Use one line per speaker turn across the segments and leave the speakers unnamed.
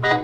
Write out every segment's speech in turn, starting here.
Hello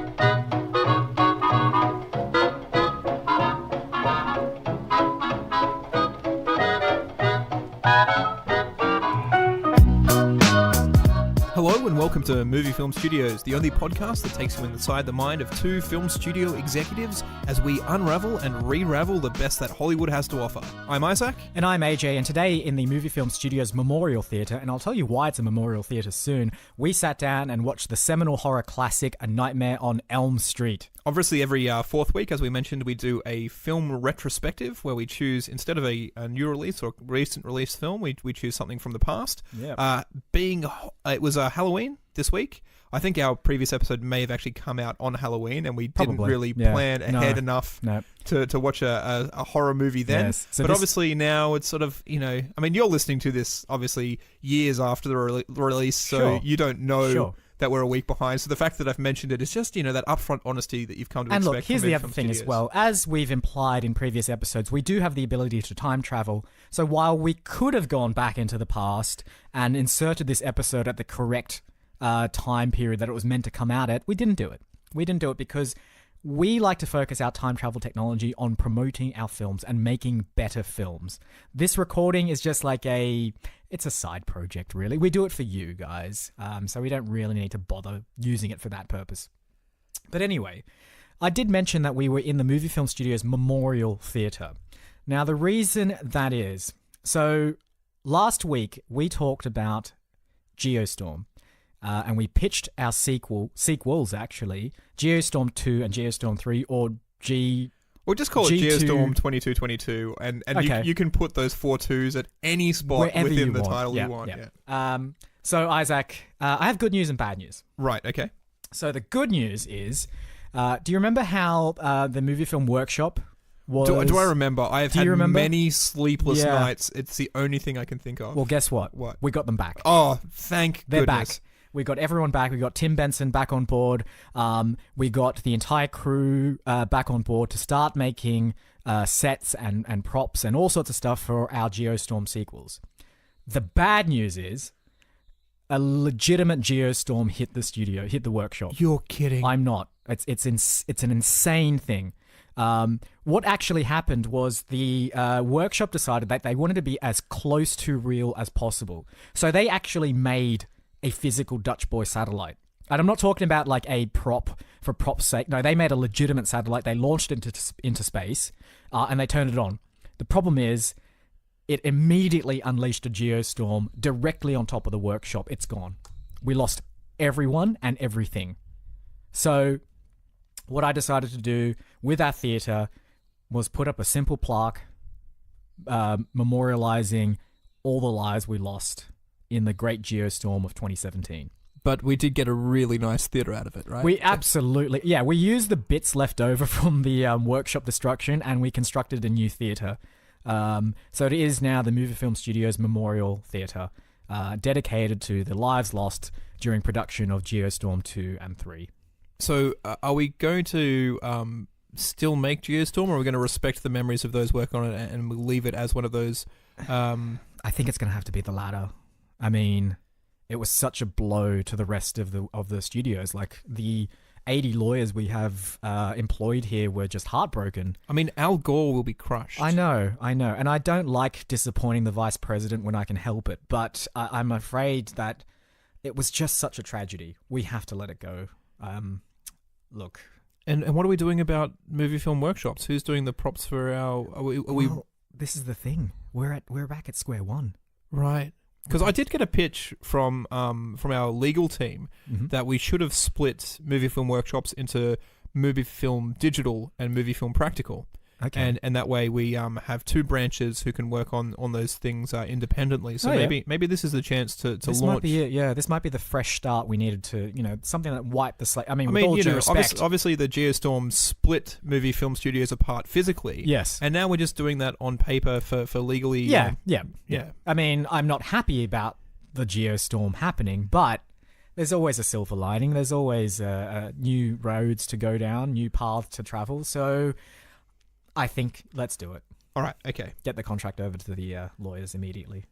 and welcome to Movie Film Studios, the only podcast that takes you inside the mind of two film studio executives as we unravel and re-ravel the best that Hollywood has to offer. I'm Isaac.
And I'm AJ, and today in the Movie Film Studios Memorial Theatre, and I'll tell you why it's a Memorial Theatre soon, we sat down and watched the seminal horror classic A Nightmare on Elm Street.
Obviously, every fourth week, as we mentioned, we do a film retrospective where we choose, instead of a new release or recent release film, we choose something from the past.
Yeah.
It was Halloween this week. I think our previous episode may have actually come out on Halloween, and we didn't really plan ahead enough to watch a horror movie then. Yes. So but obviously now it's sort of, I mean, you're listening to this obviously years after the release, so you don't know that we're a week behind. So the fact that I've mentioned it is just, that upfront honesty that you've come to expect.
And look, here's the other thing as well. As we've implied in previous episodes, we do have the ability to time travel. So while we could have gone back into the past and inserted this episode at the correct time period that it was meant to come out at, we didn't do it. We didn't do it because we like to focus our time travel technology on promoting our films and making better films. This recording is just like it's a side project, really. We do it for you guys, so we don't really need to bother using it for that purpose. But anyway, I did mention that we were in the Movie Film Studios Memorial Theatre. Now, the reason that is, so last week we talked about Geostorm. And we pitched our sequels, actually, Geostorm 2 and Geostorm 3, or
We'll just call it Geostorm 2222, and okay. you can put those 4 2s at any spot wherever within the title you want. Yeah.
So, Isaac, I have good news and bad news.
Right, okay.
So the good news is, do you remember how the Movie Film Workshop was...
Do I remember? I have had many sleepless nights. It's the only thing I can think of.
Well, guess what?
What?
We got them back.
Oh, thank
They're
goodness.
Back. We got everyone back. We got Tim Benson back on board. We got the entire crew back on board to start making sets and props and all sorts of stuff for our Geostorm sequels. The bad news is a legitimate Geostorm hit the workshop.
You're kidding.
I'm not. It's an insane thing. What actually happened was the workshop decided that they wanted to be as close to real as possible. So they actually made a physical Dutch boy satellite. And I'm not talking about like a prop for prop's sake. No, they made a legitimate satellite. They launched it into space and they turned it on. The problem is it immediately unleashed a geostorm directly on top of the workshop. It's gone. We lost everyone and everything. So what I decided to do with our theatre was put up a simple plaque memorializing all the lives we lost in the Great Geostorm of 2017.
But we did get a really nice theatre out of it, right?
We absolutely... Yeah, we used the bits left over from the workshop destruction and we constructed a new theatre. So it is now the Movie Film Studios Memorial Theatre, dedicated to the lives lost during production of Geostorm 2 and 3.
So are we going to still make Geostorm, or are we going to respect the memories of those working on it and we'll leave it as one of those...
I think it's going to have to be the latter. I mean, it was such a blow to the rest of the studios. Like, the 80 lawyers we have employed here were just heartbroken.
I mean, Al Gore will be crushed.
I know. And I don't like disappointing the vice president when I can help it, but I'm afraid that it was just such a tragedy. We have to let it go. Look.
And what are we doing about movie film workshops? Who's doing the props for our...
Well, this is the thing. We're back at square one.
Right. Because I did get a pitch from our legal team that we should have split movie film workshops into movie film digital and movie film practical. Okay. And that way we have 2 branches who can work on those things independently. So maybe this is the chance to
this
launch.
Might be it. Yeah, this might be the fresh start we needed to, something that wiped the slate. I mean, with all due respect.
Obviously the Geostorm split movie film studios apart physically.
Yes.
And now we're just doing that on paper for legally.
Yeah. I mean, I'm not happy about the Geostorm happening, but there's always a silver lining. There's always new roads to go down, new paths to travel. So I think let's do it.
All right, okay.
Get the contract over to the lawyers immediately.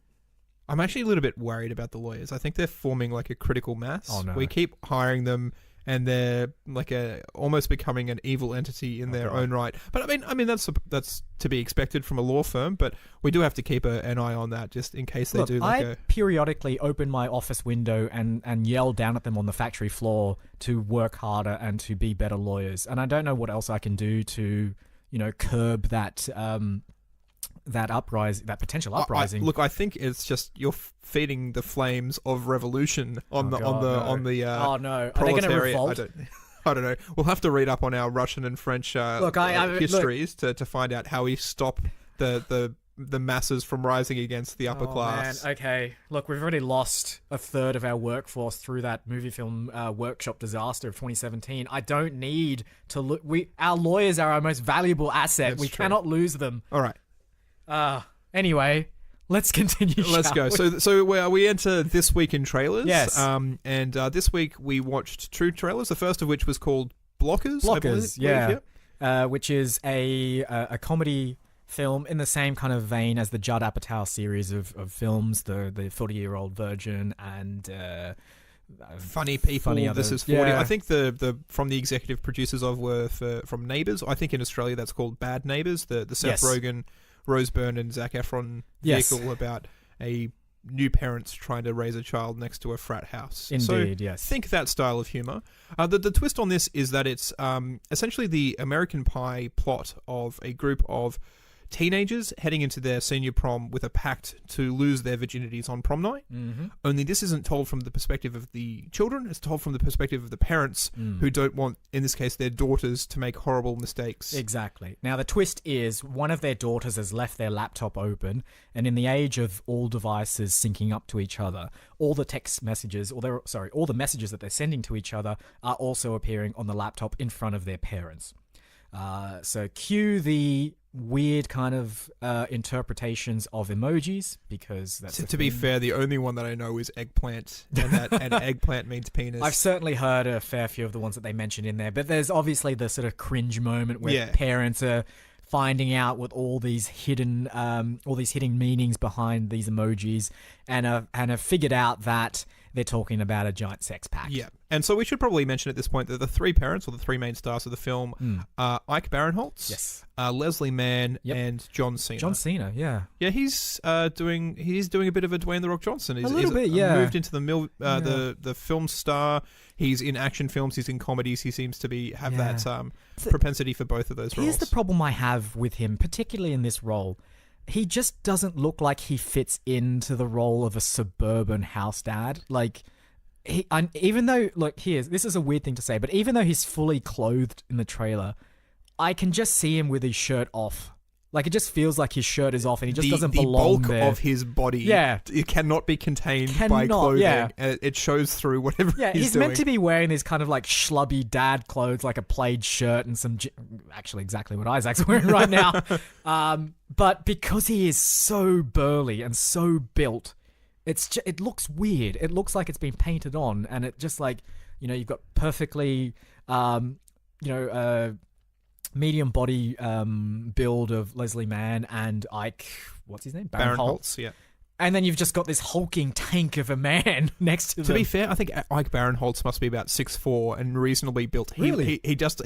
I'm actually a little bit worried about the lawyers. I think they're forming like a critical mass.
Oh, no.
We keep hiring them and they're like almost becoming an evil entity in their own right. But I mean that's to be expected from a law firm, but we do have to keep an eye on that just in case they do.
I periodically open my office window and yell down at them on the factory floor to work harder and to be better lawyers, and I don't know what else I can do to curb that. That potential uprising.
Look, I think it's just you're feeding the flames of revolution on the
oh no, are they going to revolt?
I don't know. We'll have to read up on our Russian and French histories to find out how we stop the masses from rising against the upper class.
Man. Okay, look, we've already lost a third of our workforce through that movie film workshop disaster of 2017. I don't need to look. Our lawyers are our most valuable asset. We cannot lose them.
All right.
Anyway, let's continue.
Let's go. So we enter This Week in Trailers.
Yes.
And this week we watched two trailers. The first of which was called Blockers.
Blockers, yeah. Which is a comedy film in the same kind of vein as the Judd Apatow series of films, the 40-Year-Old Virgin and
Funny People. This is 40. Yeah. I think the from the executive producers were from Neighbours. I think in Australia that's called Bad Neighbours. The Seth Rogen, Rose Byrne and Zac Efron vehicle about a new parents trying to raise a child next to a frat house.
Indeed,
so
yes.
Think that style of humour. The twist on this is that it's essentially the American Pie plot of a group of teenagers heading into their senior prom with a pact to lose their virginities on prom night.
Mm-hmm.
Only this isn't told from the perspective of the children, it's told from the perspective of the parents who don't want, in this case, their daughters to make horrible mistakes.
Exactly. Now, the twist is one of their daughters has left their laptop open, and in the age of all devices syncing up to each other, all the text messages, all the messages that they're sending to each other are also appearing on the laptop in front of their parents. So cue the weird kind of interpretations of emojis, because that's
to be fair, the only one that I know is eggplant, and eggplant means penis.
I've certainly heard a fair few of the ones that they mentioned in there, but there's obviously the sort of cringe moment where parents are finding out what all these hidden meanings behind these emojis, and have figured out that they're talking about a giant sex pact.
Yeah. And so we should probably mention at this point that the three parents, or the three main stars of the film, are Ike Barinholtz,
yes,
Leslie Mann, and John Cena.
John Cena, yeah.
Yeah, he's doing a bit of a Dwayne The Rock Johnson.
He's moved
into the film star. He's in action films, he's in comedies. He seems to have that propensity for both of those roles.
Here's the problem I have with him, particularly in this role. He just doesn't look like he fits into the role of a suburban house dad. Like, even though, look, this is a weird thing to say, but even though he's fully clothed in the trailer, I can just see him with his shirt off. Like, it just feels like his shirt is off and he just doesn't belong there.
The bulk of his body, it cannot be contained by clothing. Yeah. It shows through whatever he's doing.
Meant to be wearing these kind of like schlubby dad clothes, like a plaid shirt and some... Actually, exactly what Isaac's wearing right now. But because he is so burly and so built, it looks weird. It looks like it's been painted on, and it just like, you've got perfectly, medium body build of Leslie Mann and Ike, what's his name?
Barinholtz, yeah.
And then you've just got this hulking tank of a man next to them.
To be fair, I think Ike Barinholtz must be about 6'4" and reasonably built.
Really?
He looks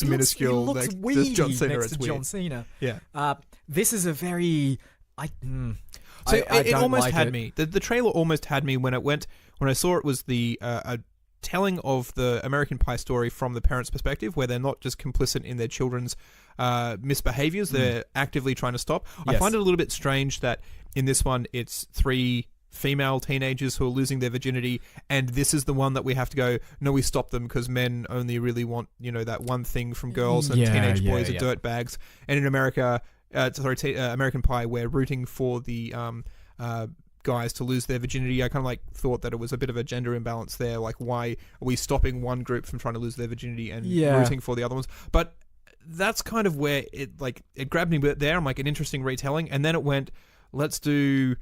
minuscule.
He looks weedy
John Cena,
next to John Cena.
Yeah.
This is a very...
it almost had me. The trailer almost had me when I saw it was the a telling of the American Pie story from the parents' perspective, where they're not just complicit in their children's misbehaviors, they're actively trying to stop. Yes. I find it a little bit strange that in this one it's three female teenagers who are losing their virginity, and this is the one that we have to go, no, we stop them because men only really want, that one thing from girls, and teenage boys are dirtbags. And in America, American Pie, we're rooting for the guys to lose their virginity. I kind of thought that it was a bit of a gender imbalance there. Like, why are we stopping one group from trying to lose their virginity and rooting for the other ones? But that's kind of where it grabbed me there. I'm like, an interesting retelling. And then it went, let's do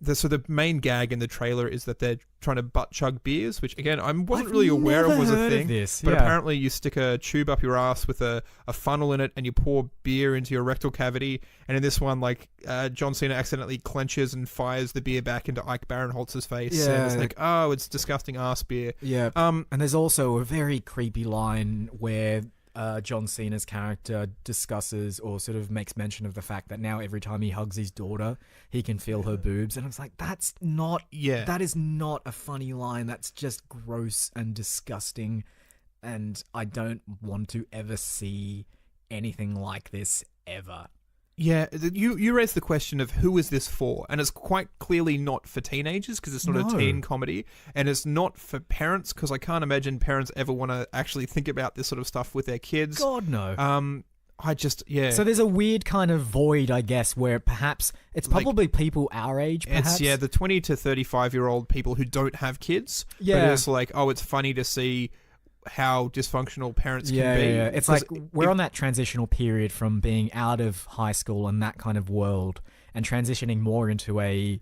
the main gag in the trailer is that they're trying to butt chug beers, which again I wasn't really aware of was a thing. But apparently you stick a tube up your ass with a funnel in it, and you pour beer into your rectal cavity. And in this one, like John Cena accidentally clenches and fires the beer back into Ike Barinholtz's face. Yeah, and it's like, oh, it's disgusting ass beer.
Yeah. And there's also a very creepy line where John Cena's character discusses or sort of makes mention of the fact that now every time he hugs his daughter, he can feel her boobs. And I was like, that is not a funny line. That's just gross and disgusting. And I don't want to ever see anything like this ever.
Yeah, you raised the question of who is this for, and it's quite clearly not for teenagers because it's not a teen comedy, and it's not for parents because I can't imagine parents ever want to actually think about this sort of stuff with their kids.
God, no.
So
there's a weird kind of void, I guess, where perhaps it's probably people our age, perhaps.
It's, the 20 to 35-year-old people who don't have kids. Yeah. But it's like, oh, it's funny to see how dysfunctional parents can be.
Yeah. It's like we're on that transitional period from being out of high school and that kind of world and transitioning more into a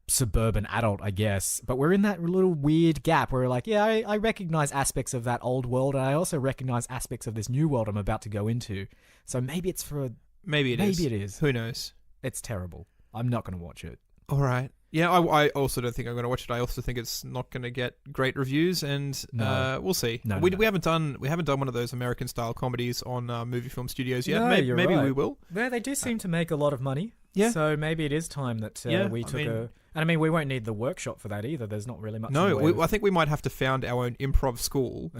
suburban adult, I guess. But we're in that little weird gap where we're like, I recognize aspects of that old world, and I also recognize aspects of this new world I'm about to go into. So maybe it's for...
Maybe it is. Who knows?
It's terrible. I'm not going to watch it.
All right. Yeah, I also don't think I'm going to watch it. I also think it's not going to get great reviews, and we'll see. We haven't done one of those American style comedies on Movie Film Studios yet. Maybe we will.
Yeah, they do seem to make a lot of money. Yeah. So maybe it is time that we took And I mean, we won't need the workshop for that either. There's not really much.
No, I think we might have to found our own improv school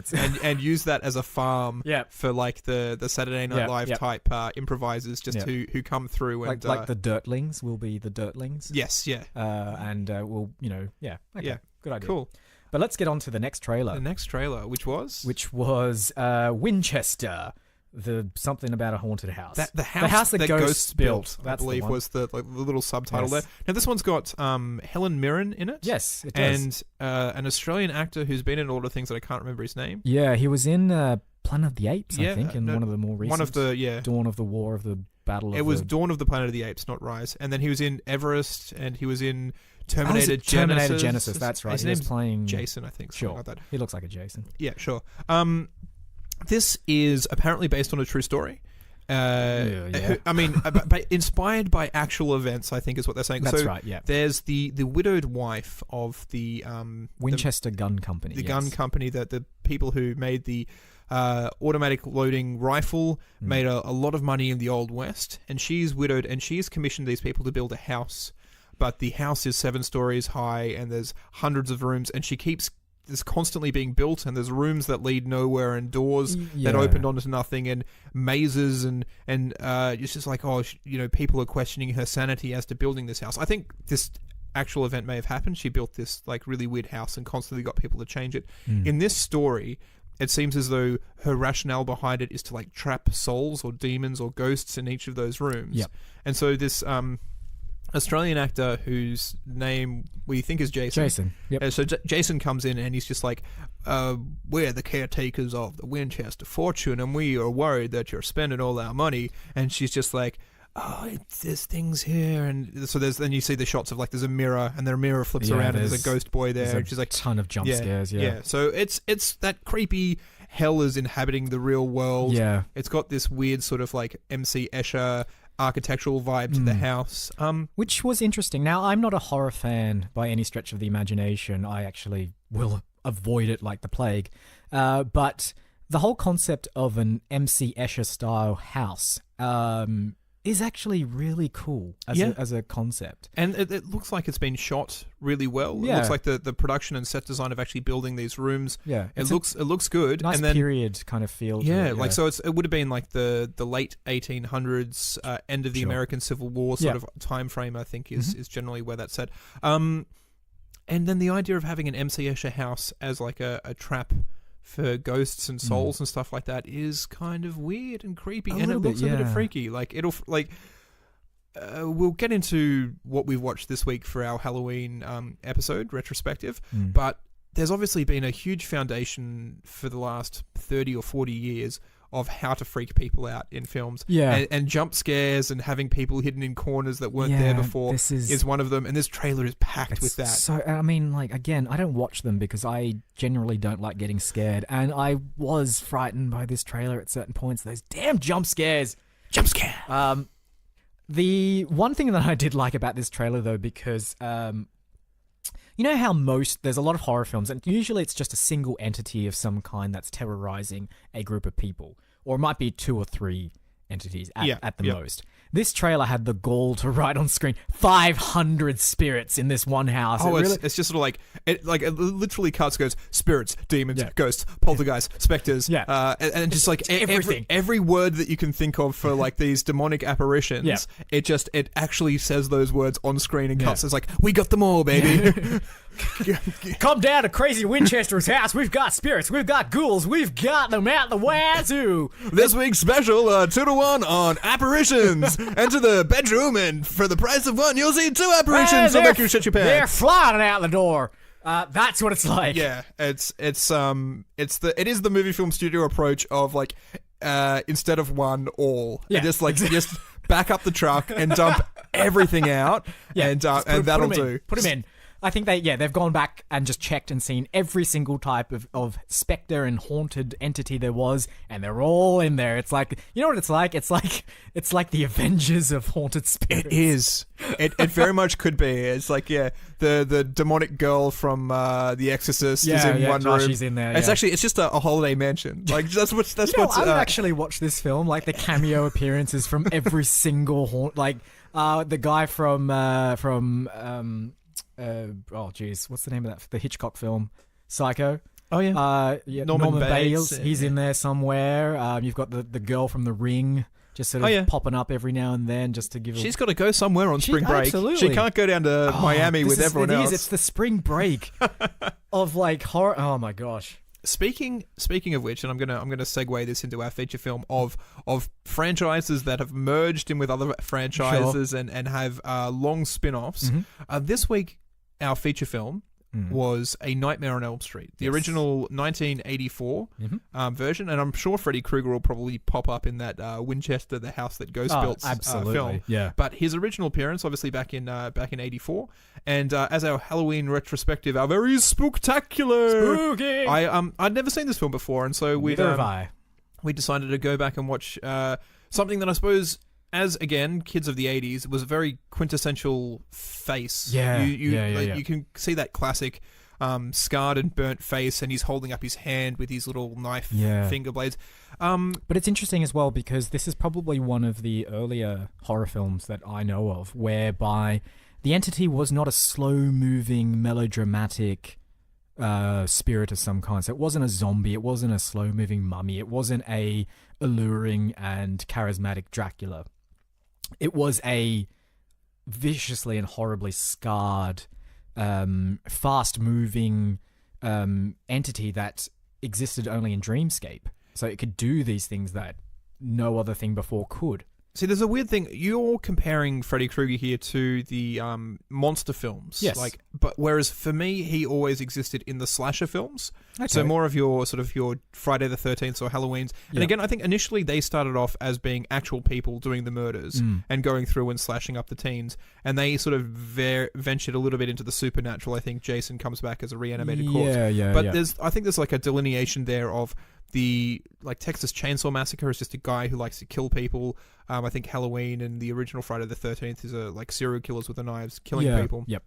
and use that as a farm for like the Saturday Night Live type improvisers who come through and
like the Dirtlings will be the Dirtlings.
Yes, yeah.
And we'll good idea.
Cool.
But let's get on to the next trailer.
The next trailer, which was
Winchester. The something about a haunted house.
The house that ghosts built, I believe, was the little subtitle there. Now, this one's got Helen Mirren in it.
Yes, it does.
And an Australian actor who's been in a lot of things that I can't remember his name.
Yeah, he was in Planet of the Apes, I think, in one of the more recent.
One of the,
Dawn of the War of the Battle of
It was Dawn of the Planet of the Apes, not Rise. And then he was in Everest, and he was in Terminator Genesis.
Terminator Genesis, that's right.
His name's playing Jason, I think.
Sure.
Like that.
He looks like a Jason.
Yeah, sure. This is apparently based on a true story. I mean, inspired by actual events, I think is what they're saying.
That's right, yeah.
There's the widowed wife of the...
Winchester Gun Company.
The gun company, the people who made the automatic loading rifle, made a lot of money in the Old West, and she's widowed, and she's commissioned these people to build a house. But the house is 7 stories high, and there's hundreds of rooms, and she keeps... There's constantly being built, and there's rooms that lead nowhere, and doors that open onto nothing, and mazes, and it's just like, people are questioning her sanity as to building this house. I think this actual event may have happened. She built this like really weird house and constantly got people to change it. In this story, it seems as though her rationale behind it is to like trap souls or demons or ghosts in each of those rooms.
Yep.
And so this Australian actor whose name we think is Jason.
Yep.
So Jason comes in and he's just like, we're the caretakers of the Winchester fortune, and we are worried that you're spending all our money. And she's just like, there's things here. And so then you see the shots of like there's a mirror, and the mirror flips around, and there's a ghost boy there.
There's
she's like,
ton of jump scares. Yeah.
So it's that creepy hell is inhabiting the real world.
Yeah.
It's got this weird sort of like MC Escher architectural vibe to the house,
which was interesting. Now, I'm not a horror fan by any stretch of the imagination. I actually will avoid it like the plague. But the whole concept of an MC Escher style house is actually really cool as a concept.
And it looks like it's been shot really well. Yeah. It looks like the production and set design of actually building these rooms.
Yeah.
It looks good.
Nice
and then,
period kind of feel.
Yeah, like so it would have been like the late 1800s, end of the American Civil War sort of time frame, I think is generally where that's set. And then the idea of having an MC Escher house as like a trap for ghosts and souls and stuff like that is kind of weird and creepy, and it looks a bit freaky. Like we'll get into what we've watched this week for our Halloween episode retrospective, but there's obviously been a huge foundation for the last 30 or 40 years of how to freak people out in films.
Yeah.
And jump scares and having people hidden in corners that weren't there before is one of them. And this trailer is packed with that.
So, I mean, like, again, I don't watch them because I generally don't like getting scared. And I was frightened by this trailer at certain points. Those damn jump scares.
Jump scare.
The one thing that I did like about this trailer, though, because you know how there's a lot of horror films, and usually it's just a single entity of some kind that's terrorizing a group of people, or it might be 2 or 3 entities at the most. This trailer had the gall to write on screen 500 spirits in this one house.
Oh, it's just sort of like it literally cuts, goes spirits, demons, ghosts, poltergeists, specters, and just like
everything.
Every word that you can think of for like these demonic apparitions. It actually says those words on screen and cuts. It's like, we got them all, baby.
Come down to Crazy Winchester's house. We've got spirits. We've got ghouls. We've got them out the wazoo.
This week's special, 2-to-1 on apparitions. Enter the bedroom, and for the price of 1, you'll see 2 apparitions. That'll make you shit your pants.
They're flying out the door. That's what it's like.
Yeah, it is the movie film studio approach of like instead of 1, all.
Yeah,
just back up the truck and dump everything out. Yeah, and that'll do.
Put them in. I think they've gone back and just checked and seen every single type of spectre and haunted entity there was, and they're all in there. It's like, you know what it's like? It's like the Avengers of haunted spirits.
It is. It very much could be. It's like, the demonic girl from The Exorcist is in one room.
She's in there.
It's just a holiday mansion. Like that's what's.
I would actually watch this film. Like the cameo appearances from every single like the guy from what's the name of the Hitchcock film? Psycho.
Oh yeah.
Norman Bates. He's in there somewhere. You've got the girl from The Ring just sort of popping up every now and then just to give.
She's got to go somewhere on spring break.
Absolutely.
She can't go down to Miami with everyone else.
It's the spring break of like horror. Oh my gosh.
Speaking of which, and I'm gonna segue this into our feature film of franchises that have merged in with other franchises and have long spin-offs. Mm-hmm. This week, our feature film was A Nightmare on Elm Street, the original 1984 version, and I'm sure Freddy Krueger will probably pop up in that Winchester, the house that ghost built film.
Yeah.
But his original appearance, obviously back in '84, and as our Halloween retrospective, our very spooktacular.
Spooky.
I'd never seen this film before, and so we decided to go back and watch something that I suppose, as again kids of the 80s, was a very quintessential face. You can see that classic scarred and burnt face, and he's holding up his hand with his little knife finger blades.
But it's interesting as well because this is probably one of the earlier horror films that I know of whereby the entity was not a slow-moving, melodramatic spirit of some kind. So it wasn't a zombie, it wasn't a slow-moving mummy, it wasn't a alluring and charismatic Dracula. It was a viciously and horribly scarred, fast-moving entity that existed only in Dreamscape. So it could do these things that no other thing before could.
See, there's a weird thing. You're comparing Freddy Krueger here to the monster films.
Yes.
But whereas for me, he always existed in the slasher films. Okay. So more of your Friday the 13th or Halloween's. And again, I think initially they started off as being actual people doing the murders and going through and slashing up the teens. And they sort of ventured a little bit into the supernatural. I think Jason comes back as a reanimated corpse. But I think there's like a delineation there of the Texas Chainsaw Massacre is just a guy who likes to kill people. I think Halloween and the original Friday the 13th is serial killers with the knives killing people.
Yep.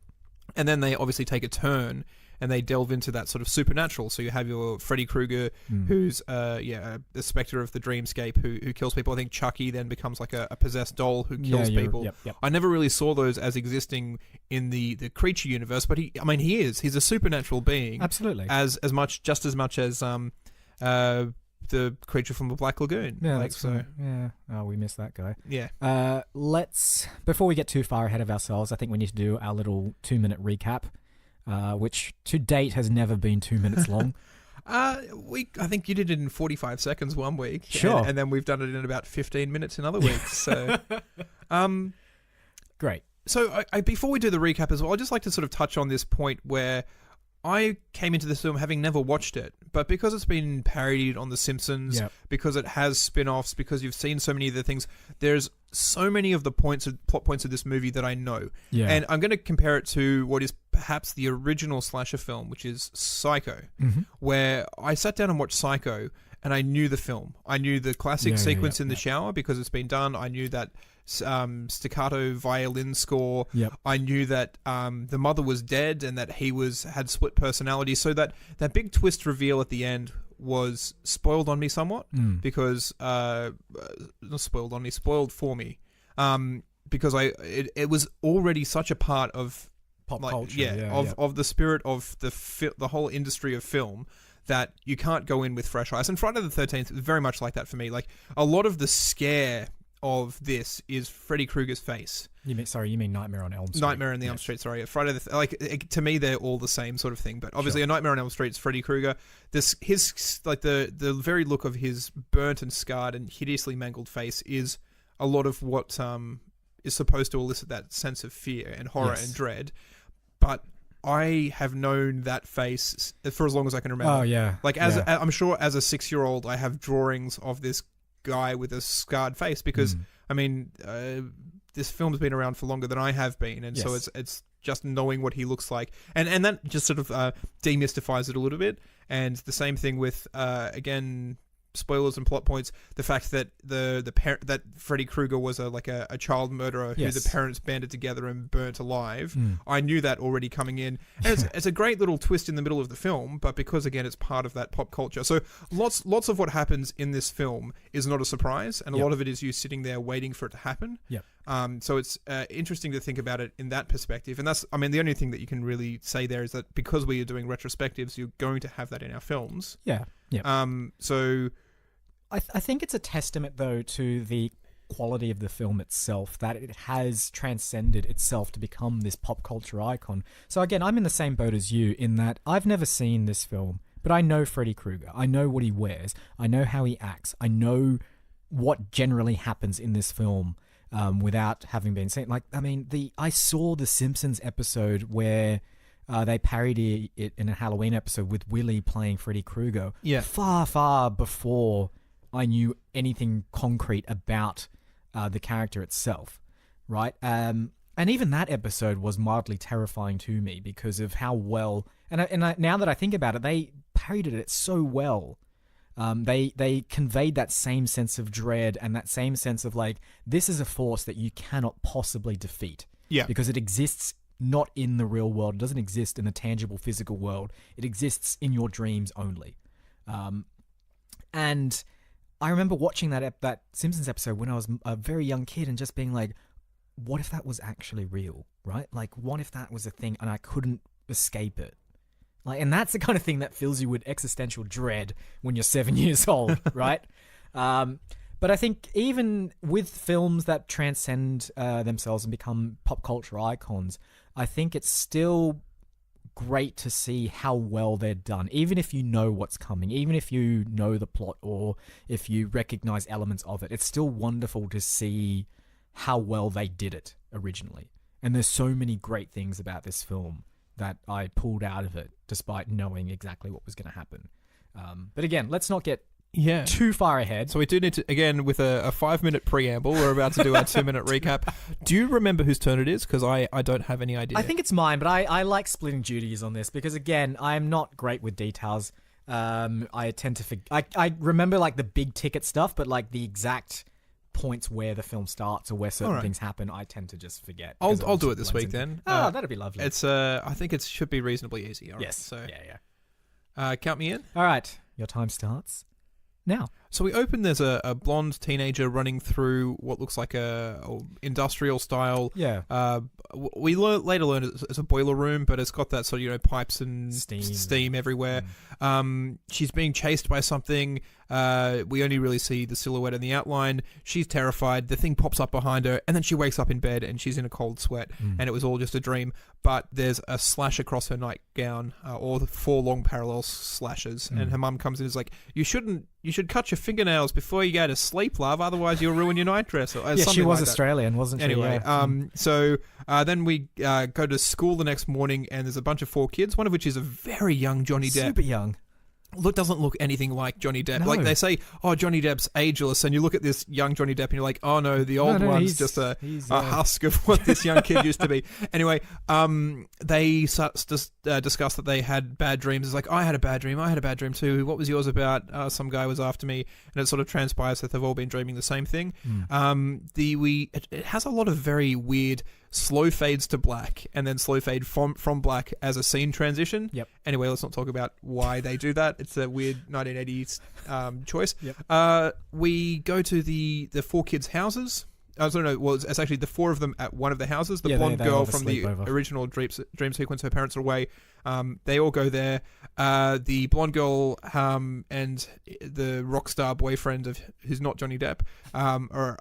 And then they obviously take a turn and they delve into that sort of supernatural. So you have your Freddy Krueger, who's a spectre of the dreamscape who kills people. I think Chucky then becomes like a possessed doll who kills people.
Yep.
I never really saw those as existing in the creature universe, but he's a supernatural being.
Absolutely.
Just as much as the creature from the Black Lagoon.
Yeah, Oh, we missed that guy.
Yeah.
Before we get too far ahead of ourselves, I think we need to do our little 2-minute recap, which to date has never been 2 minutes long.
I think you did it in 45 seconds one week.
Sure.
And then we've done it in about 15 minutes in other weeks. So,
great.
So before we do the recap as well, I'd just like to sort of touch on this point where I came into this film having never watched it, but because it's been parodied on The Simpsons, because it has spin-offs, because you've seen so many of the things, there's so many of the plot points of this movie that I know. Yeah. And I'm going to compare it to what is perhaps the original slasher film, which is Psycho, where I sat down and watched Psycho, and I knew the film. I knew the classic sequence in the shower because it's been done. I knew that staccato violin score. I knew that the mother was dead and that he had split personality. So that big twist reveal at the end was spoiled on me somewhat because not spoiled on me, spoiled for me because it was already such a part of
pop culture,
of the spirit of the whole industry of film, that you can't go in with fresh eyes. And Friday the 13th is very much like that for me. Like, a lot of the scare of this is Freddy Krueger's face.
You mean Nightmare on Elm Street?
Nightmare on Elm Street, sorry. Friday to me, they're all the same sort of thing. But obviously, A Nightmare on Elm Street is Freddy Krueger. His like the very look of his burnt and scarred and hideously mangled face is a lot of what is supposed to elicit that sense of fear and horror and dread. But I have known that face for as long as I can remember.
Oh, yeah.
Like, I'm sure as a 6-year-old, I have drawings of this guy with a scarred face because, I mean, this film's been around for longer than I have been. And so it's just knowing what he looks like. And that just sort of demystifies it a little bit. And the same thing with, again, spoilers and plot points, the fact that that Freddy Krueger was a child murderer who the parents banded together and burnt alive. I knew that already coming in. And it's a great little twist in the middle of the film, but because again it's part of that pop culture. So lots of what happens in this film is not a surprise, and a lot of it is you sitting there waiting for it to happen. So it's interesting to think about it in that perspective. And that's, I mean, the only thing that you can really say there is that because we are doing retrospectives, you're going to have that in our films. So
I think it's a testament, though, to the quality of the film itself, that it has transcended itself to become this pop culture icon. So again, I'm in the same boat as you in that I've never seen this film, but I know Freddy Krueger. I know what he wears. I know how he acts. I know what generally happens in this film without having been seen. Like, I mean, I saw the Simpsons episode where they parody it in a Halloween episode with Willie playing Freddy Krueger. Far, far before I knew anything concrete about the character itself, right? And even that episode was mildly terrifying to me because of how well... And now that I think about it, they parodied it so well. They conveyed that same sense of dread and that same sense of, like, this is a force that you cannot possibly defeat. Because it exists not in the real world. It doesn't exist in the tangible physical world. It exists in your dreams only. And I remember watching that Simpsons episode when I was a very young kid and just being like, what if that was actually real, right? Like, what if that was a thing and I couldn't escape it? Like, and that's the kind of thing that fills you with existential dread when you're 7 years old, right? But I think even with films that transcend themselves and become pop culture icons, I think it's still great to see how well they're done, even if you know what's coming, even if you know the plot or if you recognize elements of it. It's still wonderful to see how well they did it originally. And there's so many great things about this film that I pulled out of it despite knowing exactly what was going to happen. But again, let's not get too far ahead.
So we do need to, again, with a 5-minute preamble, we're about to do our 2-minute recap. Do you remember whose turn it is? Because I don't have any idea.
I think it's mine, but I like splitting duties on this because, again, I'm not great with details. I tend to forget. I remember, like, the big ticket stuff, but, like, the exact points where the film starts or where certain things happen, I tend to just forget.
I'll do it this week then.
Oh, that'd be lovely.
It's I think it should be reasonably easy. All right.
Yes.
So
Yeah.
Count me in.
All right. Your time starts now.
So we open, there's a blonde teenager running through what looks like a industrial style. We later learn it's a boiler room, but it's got that sort of, pipes and steam everywhere. She's being chased by something. We only really see the silhouette and the outline. She's terrified. The thing pops up behind her, and then she wakes up in bed and she's in a cold sweat, and it was all just a dream. But there's a slash across her nightgown, or the 4 long parallel slashes, and her mum comes in and is like, you should cut your your fingernails before you go to sleep, love. Otherwise, you'll ruin your night dress. Or
she was
like
Australian, wasn't she?
Anyway,
Yeah.
So then we go to school the next morning, and there's a bunch of 4 kids, one of which is a very young Johnny Depp.
Super young.
Doesn't look anything like Johnny Depp.
No.
Like they say, Johnny Depp's ageless, and you look at this young Johnny Depp and you're like, oh no, the old one's just a husk of what this young kid used to be. Anyway, they discuss that they had bad dreams. It's like, I had a bad dream too. What was yours about? Some guy was after me, and it sort of transpires that they've all been dreaming the same thing. It has a lot of very weird slow fades to black and then slow fade from black as a scene transition.
Yep.
Anyway, let's not talk about why they do that. It's a weird 1980s choice.
Yep.
We go to the 4 kids' houses. It's actually the 4 of them at one of the houses. The blonde girl from the original dream sequence, her parents are away. They all go there. The blonde girl and the rock star boyfriend who's not Johnny Depp are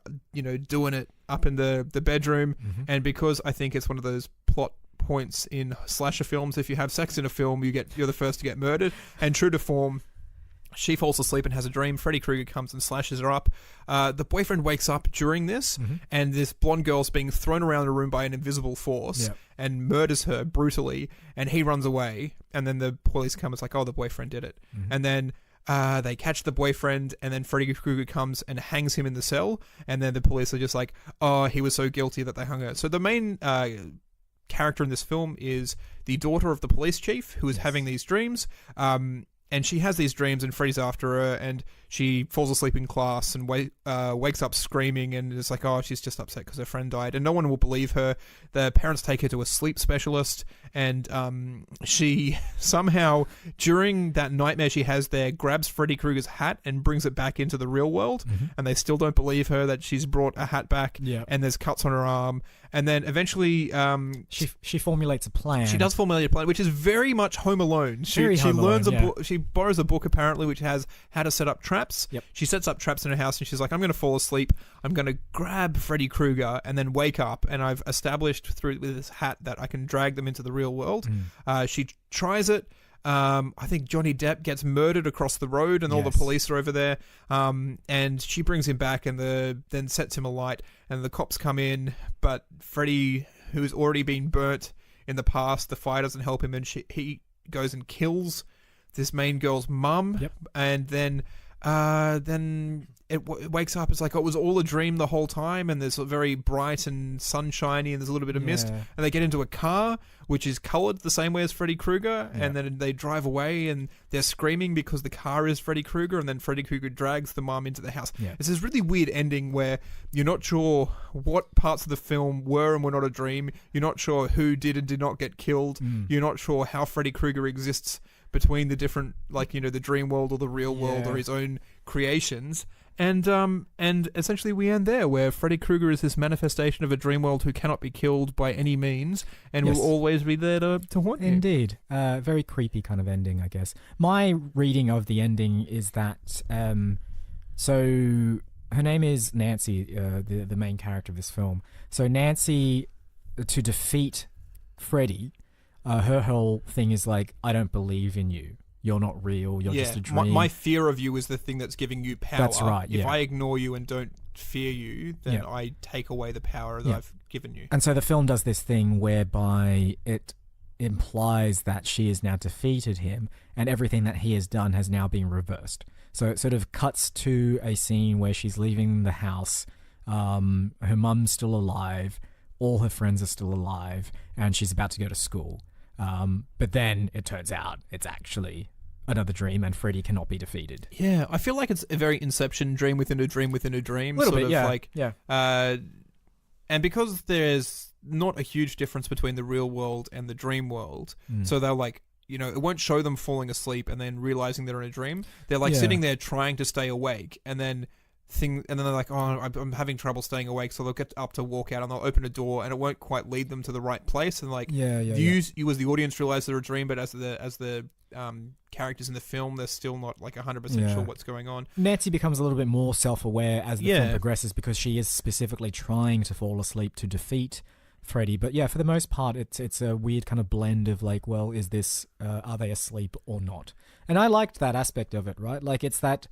doing it up in the bedroom.
Mm-hmm.
And because I think it's one of those plot points in slasher films, if you have sex in a film, you're the first to get murdered. And true to form, she falls asleep and has a dream. Freddy Krueger comes and slashes her up. The boyfriend wakes up during this, and this blonde girl's being thrown around the room by an invisible force and murders her brutally, and he runs away. And then the police come. It's like, the boyfriend did it. And then they catch the boyfriend, and then Freddy Krueger comes and hangs him in the cell. And then the police are just like, he was so guilty that they hung her. So the main character in this film is the daughter of the police chief who is having these dreams. And she has these dreams, and Freddy's after her, and she falls asleep in class and wakes up screaming, and it's like, she's just upset because her friend died, and no one will believe her. The parents take her to a sleep specialist, and she somehow, during that nightmare she has there, grabs Freddy Krueger's hat and brings it back into the real world, and they still don't believe her that she's brought a hat back, and there's cuts on her arm. And then eventually...
she formulates a plan.
She does formulate a plan, which is very much Home Alone. She learns a book. She borrows a book, apparently, which has how to set up traps.
Yep.
She sets up traps in her house, and she's like, I'm going to fall asleep. I'm going to grab Freddy Krueger and then wake up. And I've established with this hat that I can drag them into the real world. She tries it. I think Johnny Depp gets murdered across the road, and all the police are over there. And she brings him back and then sets him alight, and the cops come in, but Freddy, who's already been burnt in the past, the fire doesn't help him, and he goes and kills this main girl's mum. And then it wakes up. It's like, it was all a dream the whole time, and there's a very bright and sunshiny, and there's a little bit of mist, and they get into a car which is coloured the same way as Freddy Krueger, and then they drive away, and they're screaming because the car is Freddy Krueger, and then Freddy Krueger drags the mum into the house. It's this really weird ending where you're not sure what parts of the film were and were not a dream. You're not sure who did and did not get killed. You're not sure how Freddy Krueger exists between the different, the dream world or the real world or his own creations. And essentially we end there, where Freddy Krueger is this manifestation of a dream world who cannot be killed by any means, and will always be there to haunt you.
Indeed. Very creepy kind of ending, I guess. My reading of the ending is that, so her name is Nancy, the main character of this film. So Nancy, to defeat Freddy, her whole thing is like, I don't believe in you. You're not real. You're just a dream.
My fear of you is the thing that's giving you power.
That's right.
If I ignore you and don't fear you, then I take away the power that I've given you.
And so the film does this thing whereby it implies that she has now defeated him, and everything that he has done has now been reversed. So it sort of cuts to a scene where she's leaving the house. Her mum's still alive. All her friends are still alive, and she's about to go to school. But then it turns out it's actually another dream, and Freddy cannot be defeated.
Yeah, I feel like it's a very Inception, dream within a dream within a dream.
Little bit, yeah.
And because there's not a huge difference between the real world and the dream world, so they're like, it won't show them falling asleep and then realizing they're in a dream. They're like sitting there trying to stay awake, and then they're like, I'm having trouble staying awake, so they'll get up to walk out, and they'll open a door, and it won't quite lead them to the right place. And you as the audience realize they're a dream, but as the characters in the film, they're still not like 100% sure what's going on.
Nancy becomes a little bit more self-aware as the film progresses, because she is specifically trying to fall asleep to defeat Freddy. But for the most part, it's a weird kind of blend of like, well, is this are they asleep or not? And I liked that aspect of it, right? Like, it's that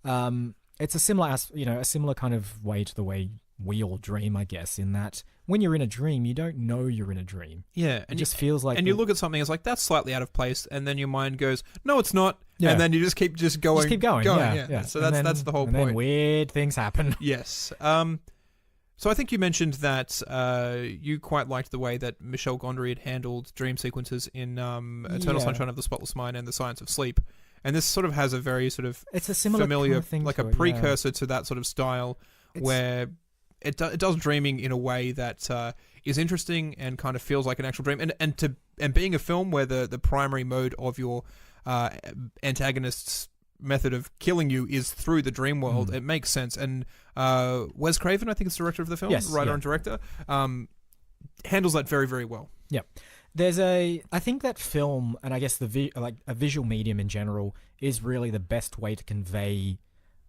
it's a similar kind of way to the way we all dream, I guess, in that when you're in a dream, you don't know you're in a dream.
Yeah.
It just feels like...
And you look at something, it's like, that's slightly out of place, and then your mind goes, no, it's not. Yeah. And then you just keep going.
Just keep going. Yeah.
So that's the whole point.
And then weird things happen.
Yes. So I think you mentioned that you quite liked the way that Michel Gondry had handled dream sequences in Eternal Sunshine of the Spotless Mind and The Science of Sleep. And this sort of has a very sort of
it's a similar
familiar,
kind of thing
like a precursor to that sort of style, where it does dreaming in a way that is interesting and kind of feels like an actual dream. And being a film where the primary mode of your antagonist's method of killing you is through the dream world, it makes sense. And Wes Craven, I think is the director of the film, writer and director, handles that very, very well.
Yeah. I think that film, and I guess a visual medium in general, is really the best way to convey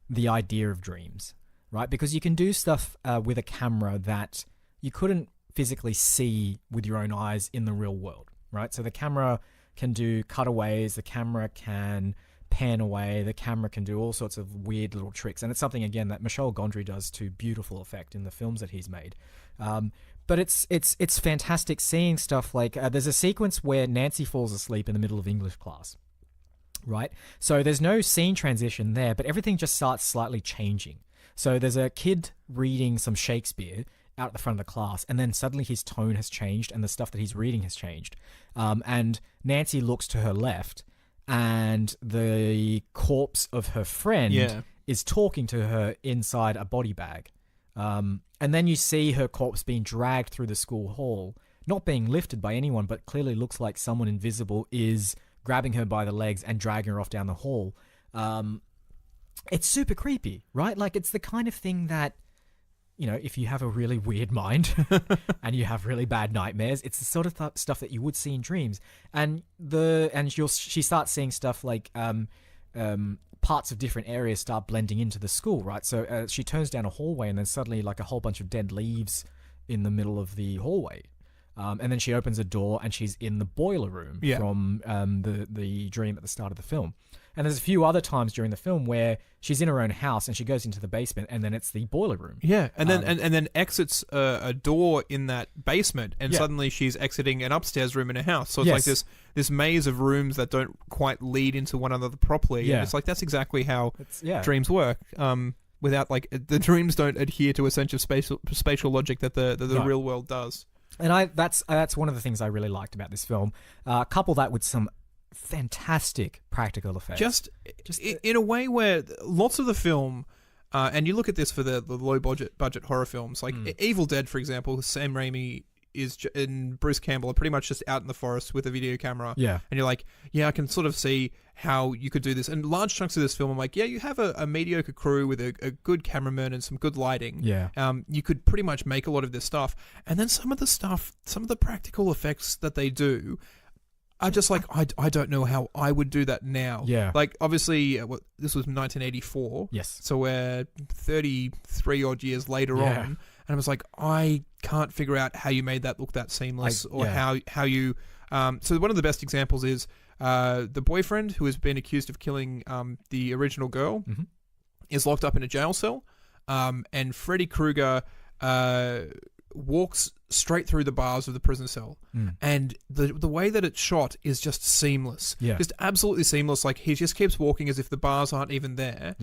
the idea of dreams, right? Because you can do stuff with a camera that you couldn't physically see with your own eyes in the real world, right? So the camera can do cutaways, the camera can pan away, the camera can do all sorts of weird little tricks, and it's something, again, that Michel Gondry does to beautiful effect in the films that he's made. But it's fantastic seeing stuff like there's a sequence where Nancy falls asleep in the middle of English class, right? So there's no scene transition there, but everything just starts slightly changing. So there's a kid reading some Shakespeare out at the front of the class, and then suddenly his tone has changed and the stuff that he's reading has changed. And Nancy looks to her left, and the corpse of her friend is talking to her inside a body bag. And then you see her corpse being dragged through the school hall, not being lifted by anyone, but clearly looks like someone invisible is grabbing her by the legs and dragging her off down the hall. It's super creepy, right? Like, it's the kind of thing that, you know, if you have a really weird mind and you have really bad nightmares, it's the sort of stuff that you would see in dreams. And she starts seeing stuff like parts of different areas start blending into the school, right? So she turns down a hallway, and then suddenly, like, a whole bunch of dead leaves in the middle of the hallway. And then she opens a door, and she's in the boiler room from the dream at the start of the film. And there's a few other times during the film where she's in her own house and she goes into the basement, and then it's the boiler room.
Yeah, and then and then exits a door in that basement, and suddenly she's exiting an upstairs room in a house. So it's like this maze of rooms that don't quite lead into one another properly. Yeah. And it's like that's exactly how dreams work. Without, like, the dreams don't adhere to a sense of spatial logic that the real world does.
And that's one of the things I really liked about this film. Couple that with some fantastic practical effects.
Just in a way where lots of the film, and you look at this for the low budget horror films, like Evil Dead, for example, Sam Raimi and Bruce Campbell are pretty much just out in the forest with a video camera.
Yeah.
And you're like, I can sort of see how you could do this. And large chunks of this film, I'm like, you have a mediocre crew with a good cameraman and some good lighting.
Yeah.
You could pretty much make a lot of this stuff. And then some of the practical effects that they do are just like, I don't know how I would do that now.
Yeah.
Like, obviously, this was 1984.
Yes.
So we're 33 odd years later on. And I was like, I can't figure out how you made that look that seamless, how you... so one of the best examples is the boyfriend who has been accused of killing the original girl is locked up in a jail cell, and Freddy Krueger walks straight through the bars of the prison cell, and the way that it's shot is just seamless, just absolutely seamless. Like, he just keeps walking as if the bars aren't even there,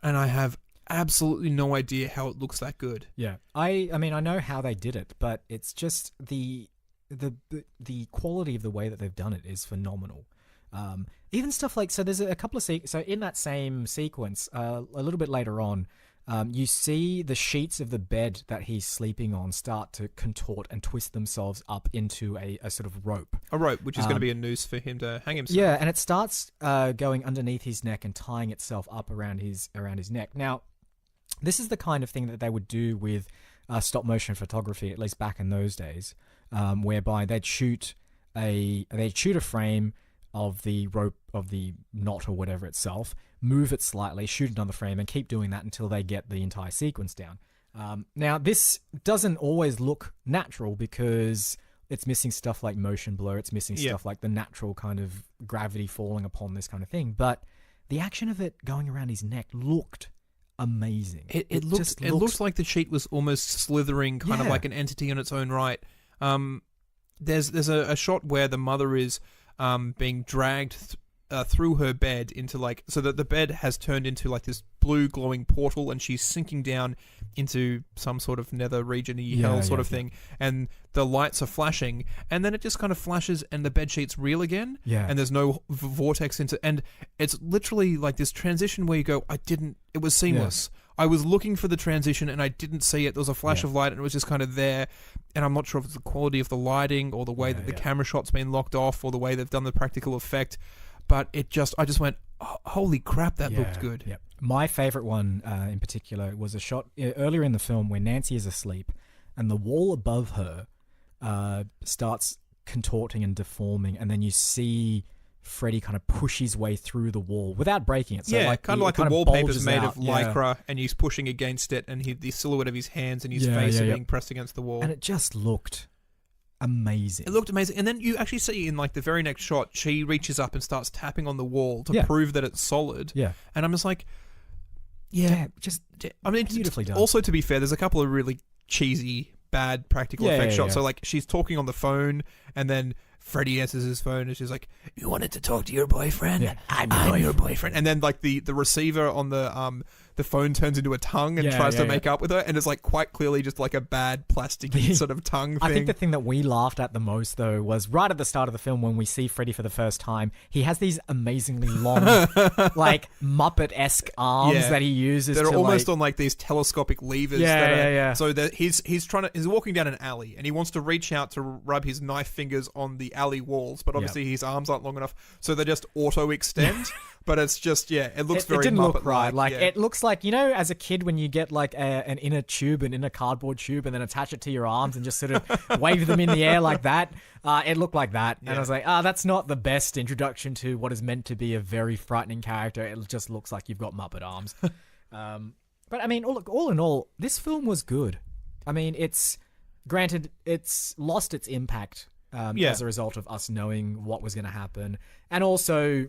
and I have absolutely no idea how it looks that good.
Yeah, I mean, I know how they did it, but it's just the quality of the way that they've done it is phenomenal. Even stuff like, so there's a couple of so in that same sequence, a little bit later on, you see the sheets of the bed that he's sleeping on start to contort and twist themselves up into a sort of rope.
A rope, which is going to be a noose for him to hang himself.
Yeah, and it starts going underneath his neck and tying itself up around his neck. Now, this is the kind of thing that they would do with stop motion photography, at least back in those days, whereby they'd shoot a frame of the rope, of the knot or whatever itself, move it slightly, shoot another frame, and keep doing that until they get the entire sequence down. Now, this doesn't always look natural because it's missing stuff like motion blur, it's missing stuff like the natural kind of gravity falling upon this kind of thing, but the action of it going around his neck looked amazing.
It looked like the sheet was almost slithering, kind of like an entity on its own right. There's a shot where the mother is being dragged through her bed into so that the bed has turned into like this blue glowing portal, and she's sinking down into some sort of nether region-y hell sort of thing, and the lights are flashing, and then it just kind of flashes and the bed sheet's real again, and there's no vortex and it's literally like this transition where you go, it was seamless. I was looking for the transition and I didn't see it. There was a flash of light and it was just kind of there, and I'm not sure if it's the quality of the lighting or the way that the camera shot's been locked off or the way they've done the practical effect. But I just went, oh, holy crap, that looked good.
Yeah. My favorite one in particular was a shot earlier in the film where Nancy is asleep and the wall above her starts contorting and deforming, and then you see Freddy kind of push his way through the wall without breaking it. So
kind of like the wallpaper's made of lycra, and he's pushing against it, and the silhouette of his hands and his face are being pressed against the wall.
And it just looked amazing.
It looked amazing. And then you actually see in like the very next shot, she reaches up and starts tapping on the wall to prove that it's solid.
Yeah.
And I'm just like,
beautifully done.
Also, to be fair, there's a couple of really cheesy, bad practical effect shots. So like she's talking on the phone, and then Freddy answers his phone and she's like, "You wanted to talk to your boyfriend?
Yeah.
I'm your boyfriend." And then like the receiver on the phone turns into a tongue and tries to make up with her, and it's like quite clearly just like a bad plasticky sort of tongue thing.
I think the thing that we laughed at the most though was right at the start of the film when we see Freddy for the first time. He has these amazingly long, like Muppet-esque arms that he uses.
They're almost on like these telescopic levers. So that he's walking down an alley and he wants to reach out to rub his knife fingers on the alley walls, but obviously his arms aren't long enough, so they just auto extend. But it's just it looks very. It didn't look right.
Like it looks like, you know, as a kid when you get like an inner cardboard tube, and then attach it to your arms and just sort of wave them in the air like that. It looked like that, and I was like, that's not the best introduction to what is meant to be a very frightening character. It just looks like you've got Muppet arms. But I mean, all in all, this film was good. I mean, it's lost its impact as a result of us knowing what was going to happen, and also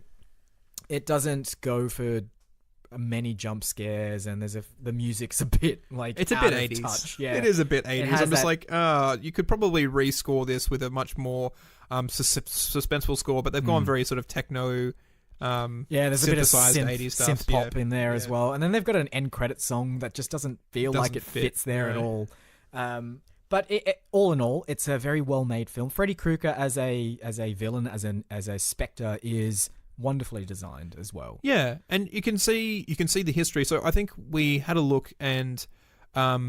it doesn't go for many jump scares, and the music's a bit like
it's a bit 80s.
Touch. Yeah,
it is a bit 80s. I'm just like, you could probably rescore this with a much more suspenseful score, but they've gone very sort of techno.
There's a bit of synth pop in there as well, and then they've got an end credit song that just doesn't feel like it fits there at all. But all in all, it's a very well made film. Freddy Krueger as a villain, as a spectre, is wonderfully designed as well.
Yeah, and you can see the history. So I think we had a look, and a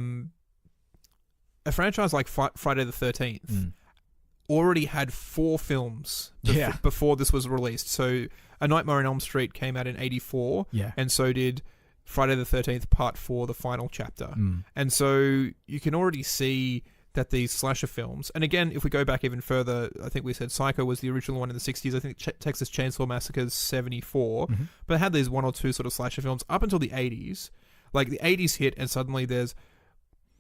franchise like Friday the 13th already had 4 films before this was released. So A Nightmare on Elm Street came out in 1984, and so did Friday the 13th Part 4, the final chapter. And so you can already see that these slasher films, and again, if we go back even further, I think we said Psycho was the original one in the 60s. I think Texas Chainsaw Massacre is 74, but it had these 1 or 2 sort of slasher films up until the 80s. Like the 80s hit, and suddenly there's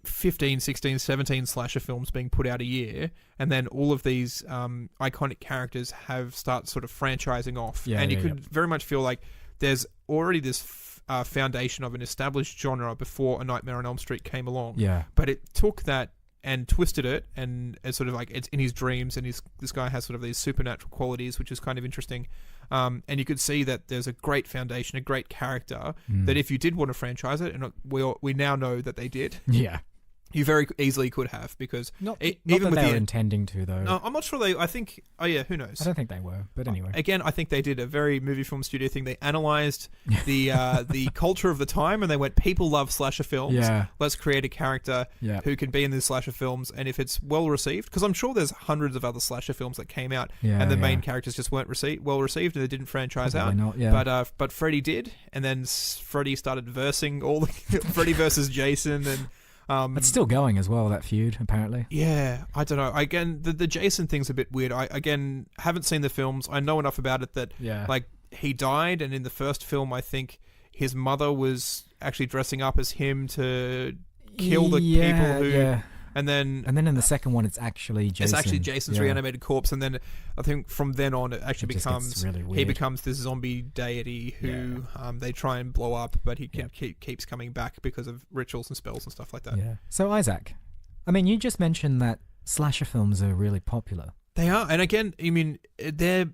15, 16, 17 slasher films being put out a year, and then all of these iconic characters start sort of franchising off, and you could very much feel like there's already this foundation of an established genre before A Nightmare on Elm Street came along. But it took that and twisted it, and it's sort of like it's in his dreams, and this guy has sort of these supernatural qualities, which is kind of interesting. And you could see that there's a great foundation, a great character, that if you did want to franchise it, and we now know that they did. You very easily could have, because
even with they were intending to, though.
No, I'm not sure they. I think. Oh yeah, who knows?
I don't think they were, but anyway.
Again, I think they did a very movie film studio thing. They analyzed the culture of the time, and they went, "People love slasher films. Let's create a character who can be in these slasher films." And if it's well received, because I'm sure there's hundreds of other slasher films that came out, and the main characters just weren't well received, and they didn't franchise
Probably
out.
Not,
but Freddy did, and then Freddy started versing all the Freddy versus Jason and.
It's still going as well, that feud, apparently.
Yeah, I don't know. Again, the Jason thing's a bit weird. I haven't seen the films. I know enough about it that like he died, and in the first film, I think his mother was actually dressing up as him to kill the people who And then
in the second one, it's actually Jason.
It's actually Jason's reanimated corpse, and then I think from then on, it actually becomes
really weird.
He becomes this zombie deity who they try and blow up, but he keeps coming back because of rituals and spells and stuff like that.
Yeah. So Isaac, I mean, you just mentioned that slasher films are really popular.
They are, and again, I mean, they're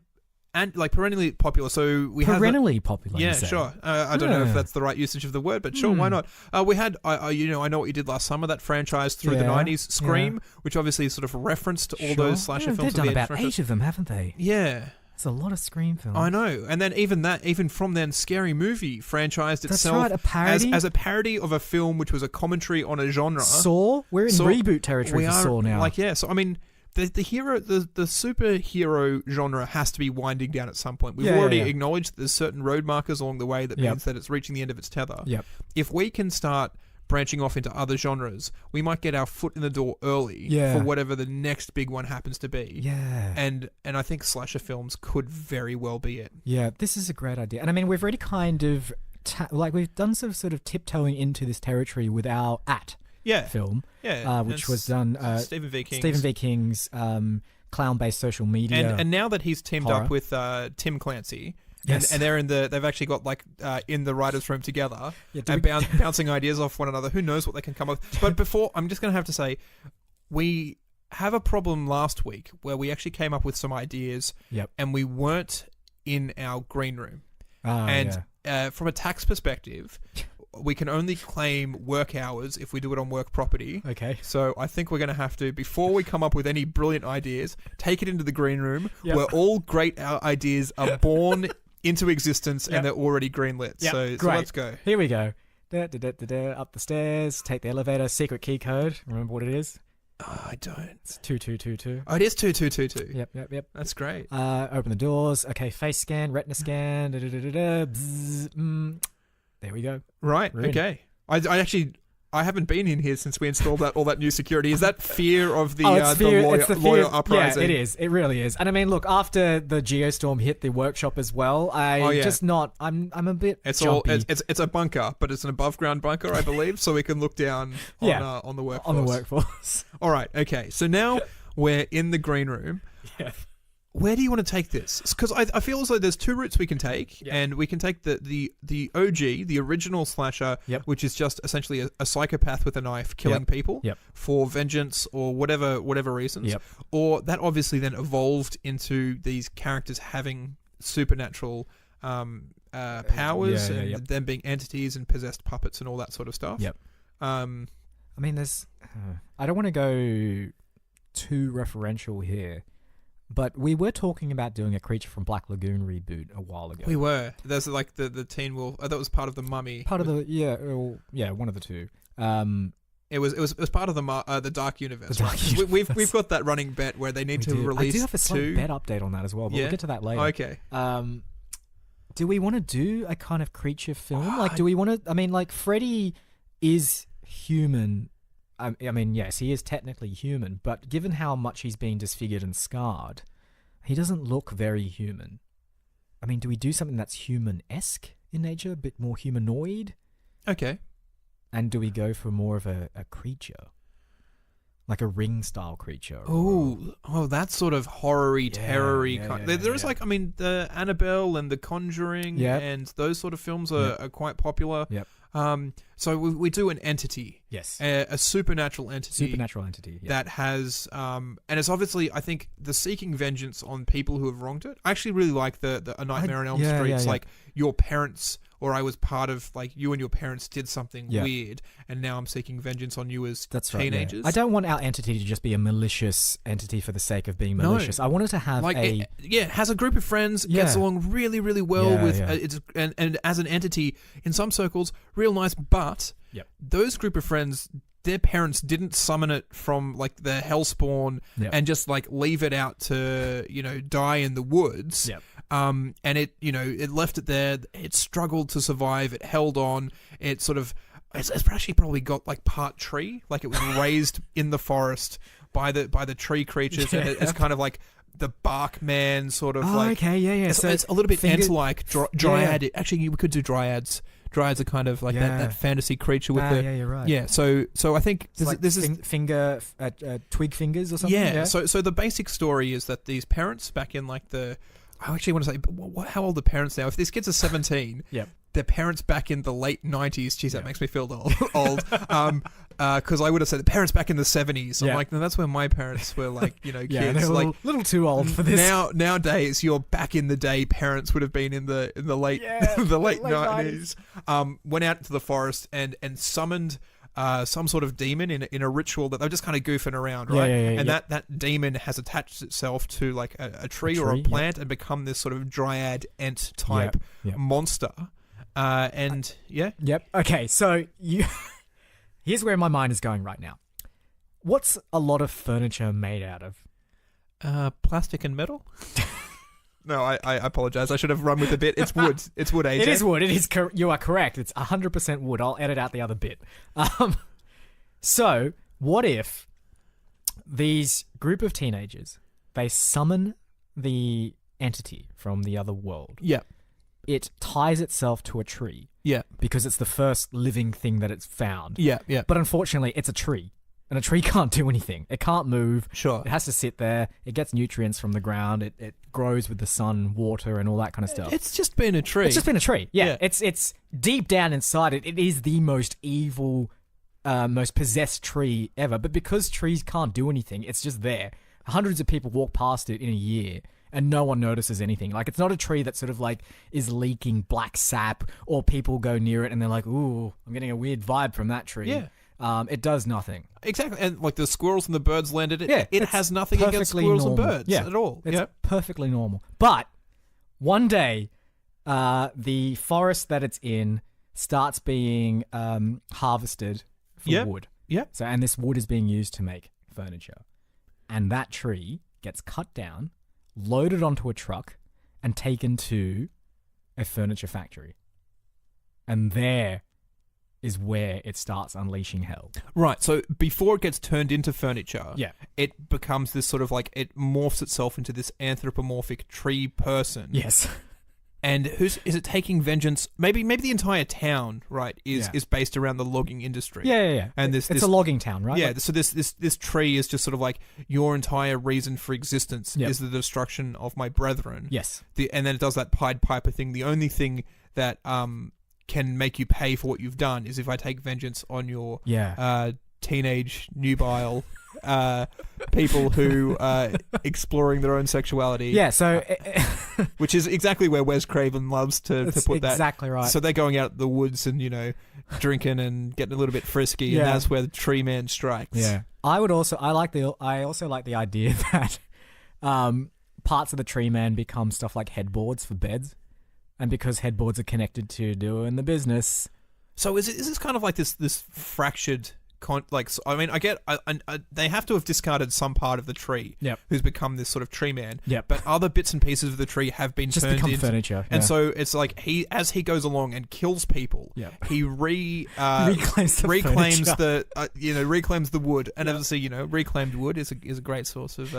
perennially popular. So we
perennially popular.
Yeah, sure. I don't know if that's the right usage of the word, but sure, why not? We had, I know what you did last summer. That franchise through the '90s, Scream, which obviously sort of referenced all those slasher films.
They've done about 8 of them, haven't they?
Yeah.
It's a lot of Scream films.
I know. And then even from then, Scary Movie franchised itself
right, a parody?
As a parody of a film which was a commentary on a genre.
Saw? We're in reboot territory for Saw now.
So I mean, the superhero genre has to be winding down at some point. We've already acknowledged there's certain road markers along the way that means that it's reaching the end of its tether.
Yep.
If we can start branching off into other genres, we might get our foot in the door early for whatever the next big one happens to be.
Yeah.
And I think slasher films could very well be it.
Yeah, this is a great idea. And I mean, we've already kind of, we've done some sort of tiptoeing into this territory with our film, which was done
Stephen V.
King's clown-based social media,
and now that he's teamed up with Tim Clancy, and they're they've actually got in the writers' room together and bouncing ideas off one another. Who knows what they can come up with? But before, I'm just going to have to say, we have a problem last week where we actually came up with some ideas, and we weren't in our green room, from a tax perspective. We can only claim work hours if we do it on work property.
Okay.
So I think we're going to have to, before we come up with any brilliant ideas, take it into the green room where all great ideas are born into existence and they're already greenlit. So let's go.
Here we go. Up the stairs, take the elevator, secret key code. Remember what it is?
I don't.
It's 2222.
Oh, it is 2222.
Yep.
That's great.
Open the doors. Okay, face scan, retina scan. There we go.
Right. Okay. I haven't been in here since we installed all that new security. Is that fear of the lawyer uprising?
Yeah, it is. It really is. And I mean, look, after the Geostorm hit the workshop as well, I'm a bit jumpy.
It's a bunker, but it's an above ground bunker, I believe, so we can look down on the workforce.
On the workforce.
All right. Okay. So now we're in the green room.
Yeah.
Where do you want to take this? Because I feel as though there's two routes we can take, and we can take the OG, the original slasher, which is just essentially a psychopath with a knife killing people for vengeance or whatever reasons, or that obviously then evolved into these characters having supernatural powers and them being entities and possessed puppets and all that sort of stuff.
I mean, there's I don't want to go too referential here. But we were talking about doing a Creature from Black Lagoon reboot a while ago.
We were. There's the Teen Wolf. That was part of the Mummy.
Part of the one of the two.
It was part of the Dark Universe. We've got that running bet where they need to release.
I do have a slight bet update on that as well, but we'll get to that later.
Okay.
Do we want to do a kind of creature film? Do we want to? I mean, Freddy is human. I mean, yes, he is technically human, but given how much he's been disfigured and scarred, he doesn't look very human. I mean, do we do something that's human-esque in nature, a bit more humanoid?
Okay.
And do we go for more of a creature? Like a Ring-style creature?
Oh, that's sort of horror-y, terror-y kind. There's the Annabelle and the Conjuring and those sort of films are quite popular.
Yep.
So we do an entity.
Yes.
A supernatural entity.
That
has, and it's obviously, I think, the seeking vengeance on people who have wronged it. I actually really like the A Nightmare on Elm Street. It's like your parents, or I was part of, you and your parents did something weird, and now I'm seeking vengeance on you as teenagers.
I don't want our entity to just be a malicious entity for the sake of being malicious. I want it to have
has a group of friends, gets along really, really well with, and as an entity, in some circles, real nice, but those group of friends, their parents didn't summon it from the hellspawn and just leave it out to die in the woods. And it left it there. It struggled to survive. It held on. It sort of it's actually probably got part tree, it was raised in the forest by the tree creatures, and it's kind of the bark man sort of
okay,
It's a little bit ant-like, dryad. Actually, we could do dryads. Dryads are kind of like that fantasy creature with
yeah, you're right.
Yeah, so I think this is
twig fingers or something.
Yeah. So the basic story is that these parents back in like I actually want to say, how old are parents now? If these kids are 17, their parents back in the late 90s. Geez, that makes me feel old. Because I would have said the parents back in the 70s. I'm like, no, that's when my parents were like, kids.
Yeah, they're
like
little too old for this.
Nowadays, your back in the day parents would have been in the late the late 90s. Went out into the forest and summoned some sort of demon in a ritual that they're just kind of goofing around, right? And that demon has attached itself to like a tree or a plant and become this sort of dryad ent type monster.
Okay, so here's where my mind is going right now. What's a lot of furniture made out of?
Plastic and metal. No, I apologize. I should have run with the bit. It's wood. It's wood, AJ.
It is wood. It is. You are correct. It's 100% wood. I'll edit out the other bit. So, what if these group of teenagers, they summon the entity from the other world?
Yeah.
It ties itself to a tree.
Yeah.
Because it's the first living thing that it's found.
Yeah, yeah.
But unfortunately, it's a tree. And a tree can't do anything. It can't move.
Sure.
It has to sit there. It gets nutrients from the ground. It grows with the sun, water, and all that kind of stuff.
It's just been a tree.
It's just been a tree. Yeah. It's deep down inside it. It is the most evil, most possessed tree ever. But because trees can't do anything, it's just there. Hundreds of people walk past it in a year, and no one notices anything. Like, it's not a tree that sort of like is leaking black sap, or people go near it and they're like, ooh, I'm getting a weird vibe from that tree.
Yeah.
It does nothing.
Exactly. And like the squirrels and the birds landed it. It has nothing against squirrels and birds at all.
It's perfectly normal. But one day, the forest that it's in starts being harvested for wood.
Yeah.
So, and this wood is being used to make furniture. And that tree gets cut down, loaded onto a truck, and taken to a furniture factory. And there is where it starts unleashing hell.
Right, so before it gets turned into furniture,
it
becomes this sort of like, it morphs itself into this anthropomorphic tree person.
Yes.
And is it taking vengeance? Maybe the entire town, right, is based around the logging industry.
Yeah.
And
it's a logging town, right?
Yeah, so this tree is just sort of like, your entire reason for existence is the destruction of my brethren.
Yes.
And then it does that Pied Piper thing. The only thing that can make you pay for what you've done is if I take vengeance on your teenage nubile people who are exploring their own sexuality.
Yeah, so
which is exactly where Wes Craven loves to put that.
Exactly right.
So they're going out in the woods and drinking and getting a little bit frisky, and that's where the tree man strikes.
Yeah, I also like the idea that parts of the tree man become stuff like headboards for beds. And because headboards are connected to doing the business.
So is this kind of like this fractured... they have to have discarded some part of the tree who's become this sort of tree man. But other bits and pieces of the tree have been
just
turned
become
into
furniture.
And so it's like as he goes along and kills people, he reclaims the wood. And obviously, reclaimed wood is a great source of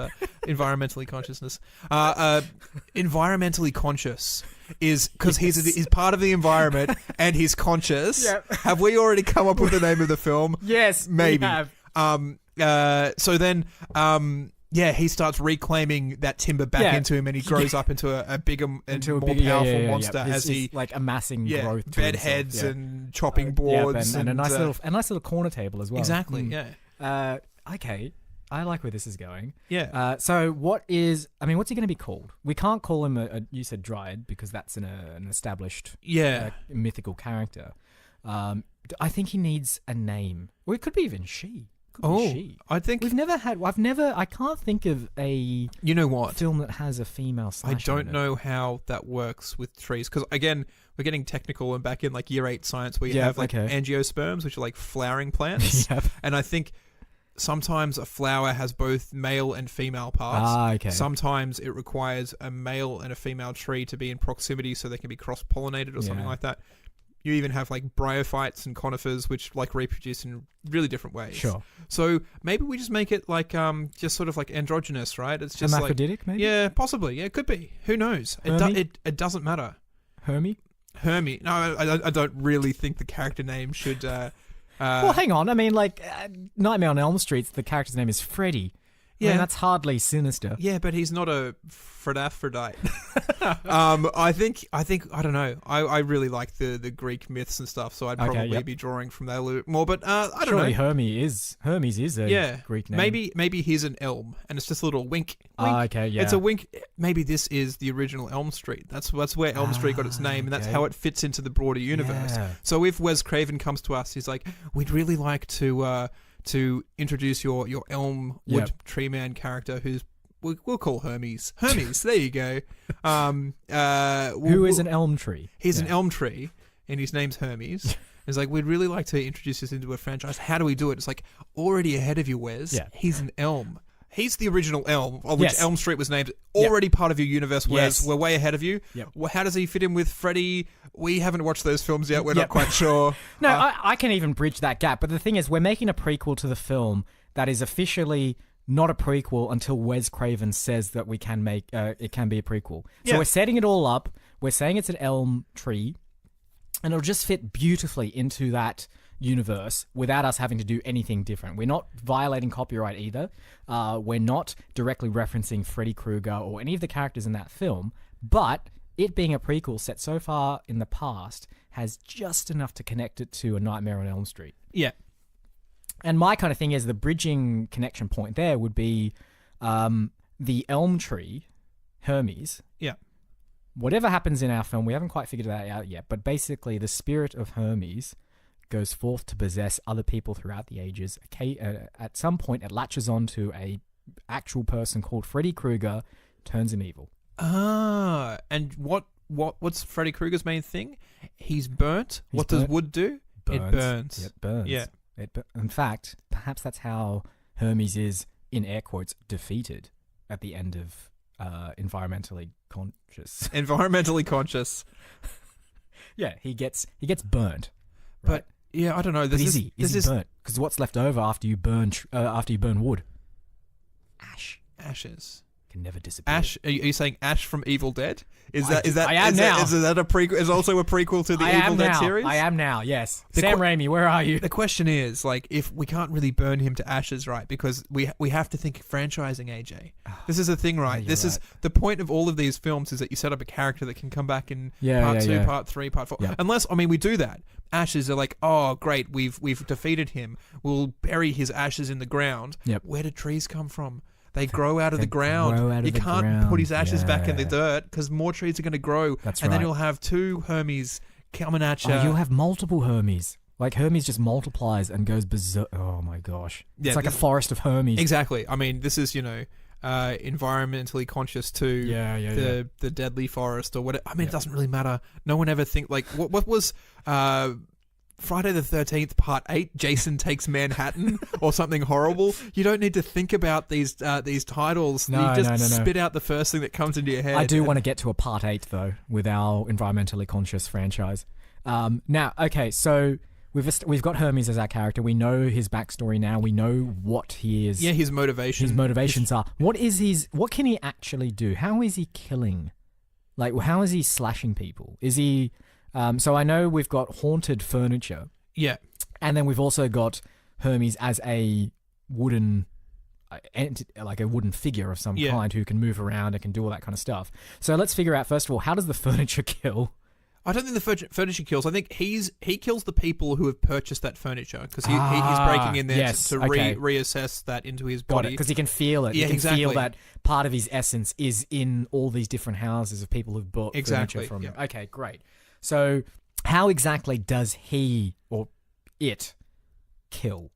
environmentally consciousness. Environmentally conscious is because he's part of the environment and he's conscious. Have we already come up with the name of the film?
Yes,
maybe.
We have.
So then, he starts reclaiming that timber back into him, and he grows up into a bigger and more powerful monster as he
like amassing growth.
Bed heads and chopping boards
and a nice little corner table as well.
Exactly.
Okay. I like where this is going.
Yeah.
So what's he going to be called? We can't call him you said Dryad because that's an established mythical character. I think he needs a name. Or it could be even she. She.
I think
I can't think of a film that has a female slash.
I don't know how that works with trees because again we're getting technical and back in like year 8 science where you have like angiosperms, which are like flowering plants. And I think sometimes a flower has both male and female parts. Sometimes it requires a male and a female tree to be in proximity so they can be cross-pollinated or something like that. You even have like bryophytes and conifers which like reproduce in really different ways.
Sure.
So maybe we just make it like just sort of like androgynous, right? It's just
hermaphroditic, maybe?
Yeah, possibly. Yeah, it could be. Who knows? It doesn't matter.
Hermy?
Hermes. No, I don't really think the character name should.
Well, hang on. I mean, like Nightmare on Elm Street, the character's name is Freddy. Yeah, I mean, that's hardly sinister.
Yeah, but he's not a Hermaphrodite. I think I don't know. I really like the Greek myths and stuff, so I'd probably be drawing from that a little bit more. But I don't know.
Hermes is a Greek name.
Maybe he's an elm, and it's just a little wink.
Okay, yeah.
It's a wink. Maybe this is the original Elm Street. That's where Elm Street got its name, and that's how it fits into the broader universe. Yeah. So if Wes Craven comes to us, he's like, "We'd really like to introduce your elm wood tree man character who's we'll call Hermes. Hermes, there you go.
Who is an elm tree?
He's an elm tree, and his name's Hermes. It's like, we'd really like to introduce this into a franchise. How do we do it? It's like, already ahead of you, Wes. Yeah. He's an elm. He's the original elm, of which Elm Street was named. Already part of your universe, Wes. We're way ahead of you. Yep. Well, how does he fit in with Freddy? We haven't watched those films yet. We're not quite sure.
No, I can even bridge that gap. But the thing is, we're making a prequel to the film that is officially not a prequel until Wes Craven says that we can make it can be a prequel. So we're setting it all up. We're saying it's an elm tree, and it'll just fit beautifully into that universe without us having to do anything different. We're not violating copyright either. We're not directly referencing Freddy Krueger or any of the characters in that film, but it being a prequel set so far in the past has just enough to connect it to A Nightmare on Elm Street.
Yeah.
And my kind of thing is the bridging connection point there would be the elm tree, Hermes.
Yeah.
Whatever happens in our film, we haven't quite figured that out yet, but basically the spirit of Hermes goes forth to possess other people throughout the ages. At some point, it latches on to a actual person called Freddy Krueger, turns him evil.
And what's Freddy Krueger's main thing? He's burnt. What does wood do?
Burns.
It burns.
It burns.
Yeah.
In fact, perhaps that's how Hermes is, in air quotes, defeated at the end of Environmentally Conscious.
Environmentally Conscious.
Yeah, he gets burnt. Right?
But yeah, I don't know.
Is he burnt? Because what's left over after you burn wood? Ashes can never disappear.
Ash? Are you saying Ash from Evil Dead? Is that a prequel? Is also a prequel to the Evil Dead series?
I am now. Yes. Sam Raimi, where are you?
The question is, like, if we can't really burn him to ashes, right? Because we have to think franchising, AJ. This is the thing, right? This is the point of all of these films, is that you set up a character that can come back in part 2, part 3, part 4. Yep. Unless, we do that. Ashes are like, oh great, we've defeated him. We'll bury his ashes in the ground. Yep. Where do trees come from? They grow out of the ground. You can't put his ashes back in the dirt because more trees are going to grow.
That's
and then you'll have two Hermes coming at you.
You'll have multiple Hermes. Like Hermes just multiplies and goes berserk. Oh my gosh. It's like a forest of Hermes.
Exactly. This is, environmentally conscious to the deadly forest or whatever. It doesn't really matter. No one ever think like what was Friday the 13th Part 8, Jason Takes Manhattan or something horrible. You don't need to think about these titles. You just spit out the first thing that comes into your head.
I do want to get to a Part 8 though with our environmentally conscious franchise. Now, okay, so we've got Hermes as our character. We know his backstory now. We know what he is.
Yeah, his motivation.
His motivations are. What can he actually do? How is he killing? Like, how is he slashing people? Is he... So I know we've got haunted furniture.
Yeah.
And then we've also got Hermes as a wooden, like a wooden figure of some kind who can move around and can do all that kind of stuff. So let's figure out, first of all, how does the furniture kill?
I don't think the furniture kills. I think he kills the people who have purchased that furniture because he's breaking in there to reassess that into his body.
Because he can feel it.
Yeah,
he can feel that part of his essence is in all these different houses of people who've bought furniture from him. Okay, great. So how exactly does he or it kill?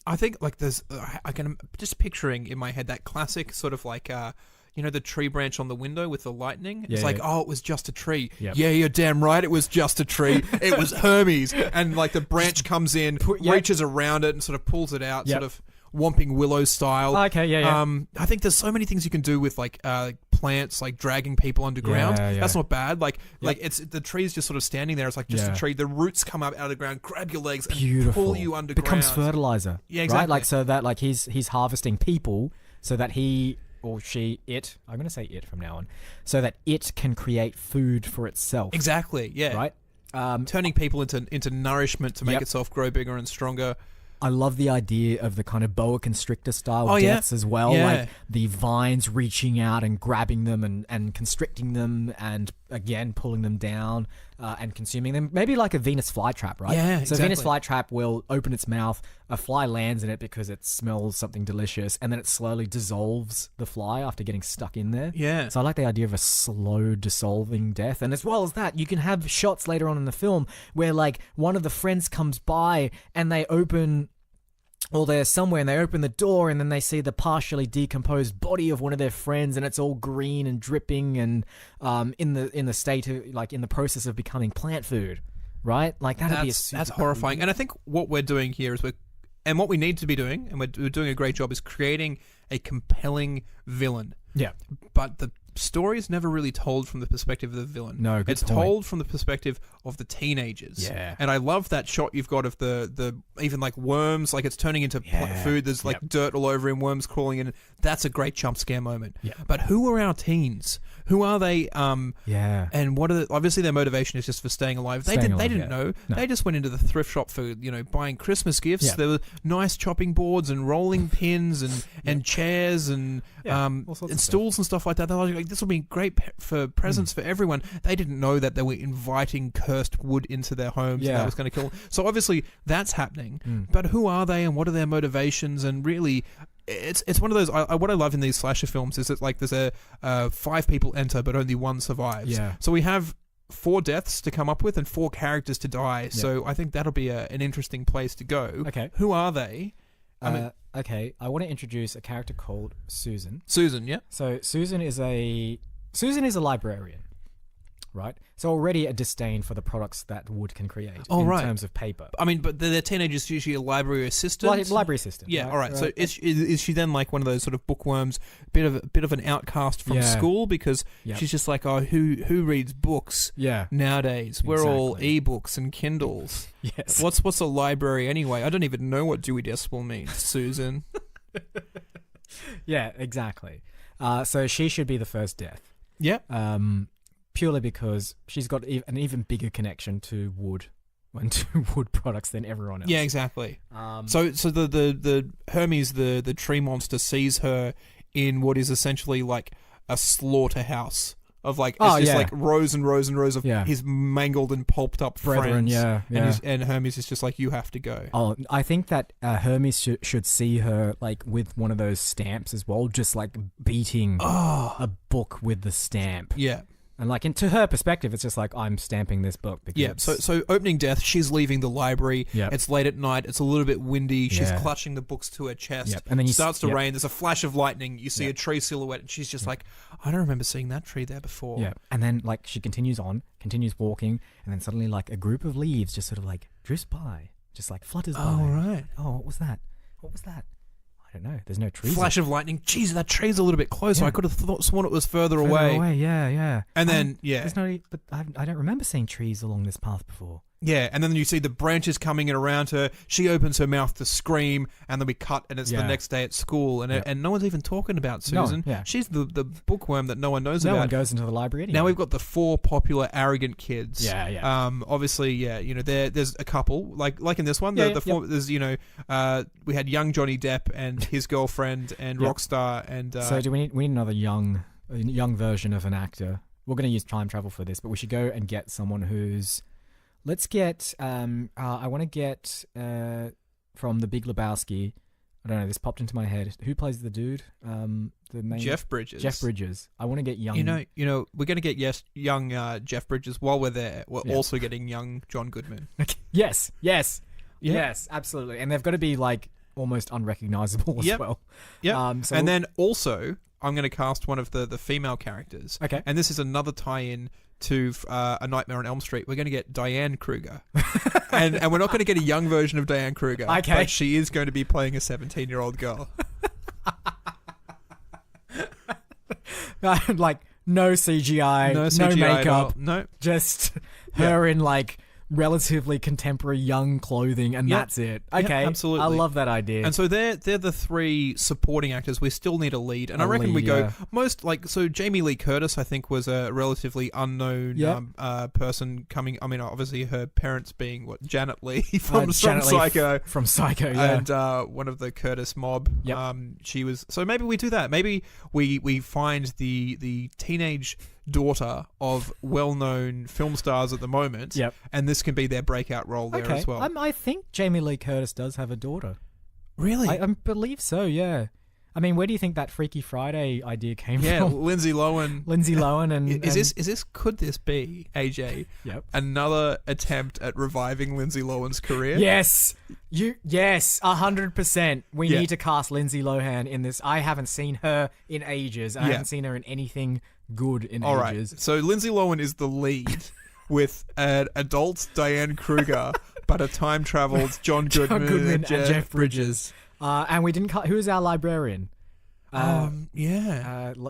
I think like there's, I can just picturing in my head that classic sort of like, the tree branch on the window with the lightning. It's like, oh, it was just a tree. Yep. Yeah, you're damn right. It was just a tree. It was Hermes. And like the branch comes in, reaches around it and sort of pulls it out, sort of Whomping Willow style.
Okay, yeah.
I think there's so many things you can do with like plants, like dragging people underground. Yeah. That's not bad. Like it's the tree's just sort of standing there. It's like just a tree. The roots come up out of the ground, grab your legs, and pull you underground.
Becomes fertilizer.
Yeah, exactly.
Right? Like so that like he's harvesting people so that he or she, I'm going to say it from now on, so that it can create food for itself.
Exactly. Yeah.
Right.
turning people into nourishment to make itself grow bigger and stronger.
I love the idea of the kind of boa constrictor style deaths as well.
Yeah.
Like the vines reaching out and grabbing them and constricting them and again pulling them down and consuming them. Maybe like a Venus flytrap, right?
Yeah,
so
exactly.
Venus flytrap will open its mouth, a fly lands in it because it smells something delicious, and then it slowly dissolves the fly after getting stuck in there.
Yeah.
So I like the idea of a slow dissolving death. And as well as that, you can have shots later on in the film where like one of the friends comes by and they open... or they're somewhere and they open the door and then they see the partially decomposed body of one of their friends and it's all green and dripping and in the state of like in the process of becoming plant food, right? Like that's
horrifying. And I think what we're doing here is and what we need to be doing, and we're doing a great job, is creating a compelling villain.
Yeah.
But the story is never really told from the perspective of the villain.
No, good
it's
point.
told from the perspective of the teenagers.
Yeah.
And I love that shot you've got of the even like worms, like it's turning into food. There's like dirt all over him, worms crawling in. That's a great jump scare moment.
Yeah.
But who are our teens? Who are they? And what are obviously their motivation is just for staying alive. They didn't know. No. They just went into the thrift shop for buying Christmas gifts. Yeah. There were nice chopping boards and rolling pins and chairs and stools and stuff like that. They're like, this will be great for presents for everyone. They didn't know that they were inviting cursed wood into their homes and that was going to kill them. So obviously that's happening. But who are they and what are their motivations? And really, it's one of those. What I love in these slasher films is that like there's 5 people enter but only 1 survives.
Yeah.
So we have 4 deaths to come up with and 4 characters to die. Yeah. So I think that'll be an interesting place to go.
Okay.
Who are they?
Okay, I want to introduce a character called Susan.
Susan, yeah.
So Susan is a librarian, right? So already a disdain for the products that wood can create in terms of paper.
I mean, but they're teenagers, usually a library assistant.
Library assistant.
Yeah,
right?
all right.
So
is she then like one of those sort of bookworms, bit of an outcast from school because she's just like, oh, who reads books nowadays? We're all ebooks and Kindles.
Yes.
What's a library anyway? I don't even know what Dewey Decimal means, Susan.
Yeah, exactly. So she should be the first death.
Yeah.
Purely because she's got an even bigger connection to wood and to wood products than everyone else.
Yeah, exactly. So the Hermes, the tree monster, sees her in what is essentially like a slaughterhouse of like like rows and rows and rows of his mangled and pulped up
brethren,
friends. And Hermes is just like, you have to go.
Oh, I think that Hermes should see her like with one of those stamps as well, just like beating a book with the stamp.
Yeah.
And like, to her perspective, it's just like, I'm stamping this book. Because
So opening death, she's leaving the library.
Yep.
It's late at night. It's a little bit windy. She's clutching the books to her chest.
Yep. And then
it starts to rain. There's a flash of lightning. You see a tree silhouette, and she's just like, I don't remember seeing that tree there before.
Yeah. And then like she continues walking, and then suddenly like a group of leaves just sort of like drifts by, just like flutters by.
Oh, right.
Oh, what was that? I don't know. There's no trees.
Flash of lightning. Jeez, that tree's a little bit closer. I could have sworn it was further away.
Yeah.
And then,
there's no. But I don't remember seeing trees along this path before.
Yeah, and then you see the branches coming in around her. She opens her mouth to scream, and then we cut, and it's the next day at school, and no one's even talking about Susan.
No,
She's the bookworm that no one knows about.
No one goes into the library anymore.
Now we've got the 4 popular arrogant kids.
Yeah.
Obviously, there's a couple like in this one. There's we had young Johnny Depp and his girlfriend and Rockstar and.
So do we need another young version of an actor? We're going to use time travel for this, but we should go and get someone who's. Let's get. I want to get from The Big Lebowski. I don't know. This popped into my head. Who plays the dude? The main
Jeff Bridges.
Jeff Bridges. I want to get young.
We're going to get young Jeff Bridges. While we're there, we're also getting young John Goodman.
Yes, absolutely. And they've got to be like almost unrecognizable as well.
Yeah. And then also, I'm going to cast one of the female characters.
Okay.
And this is another tie-in to A Nightmare on Elm Street. We're going to get Diane Krueger. and we're not going to get a young version of Diane Krueger.
Okay.
But she is going to be playing a 17-year-old girl.
Like, no CGI, no makeup.
No.
Just her in like relatively contemporary young clothing, and that's it. Okay,
absolutely.
I love that idea.
And so they're the three supporting actors. We still need a lead, and I reckon we go most so Jamie Lee Curtis, I think, was a relatively unknown person coming. I mean, obviously her parents being Janet Lee from Psycho, and one of the Curtis mob. She was. So maybe we do that. Maybe we find the teenage daughter of well-known film stars at the moment, and this can be their breakout role there as well.
I think Jamie Lee Curtis does have a daughter.
Really?
I believe so, yeah. I mean, where do you think that Freaky Friday idea came from?
Yeah, Lindsay Lohan.
and
Could this be, AJ, another attempt at reviving Lindsay Lohan's career?
Yes. 100%. We need to cast Lindsay Lohan in this. I haven't seen her in ages. I haven't seen her in anything good in ages.
Right. So Lindsay Lohan is the lead with an adult Diane Krueger, but a time-traveled John Goodman and Jeff Bridges.
And we didn't who's our librarian?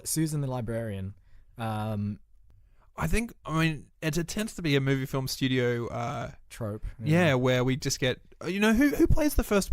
Susan the librarian.
I mean, it tends to be a movie film studio
trope.
Yeah, where we just get who plays the first.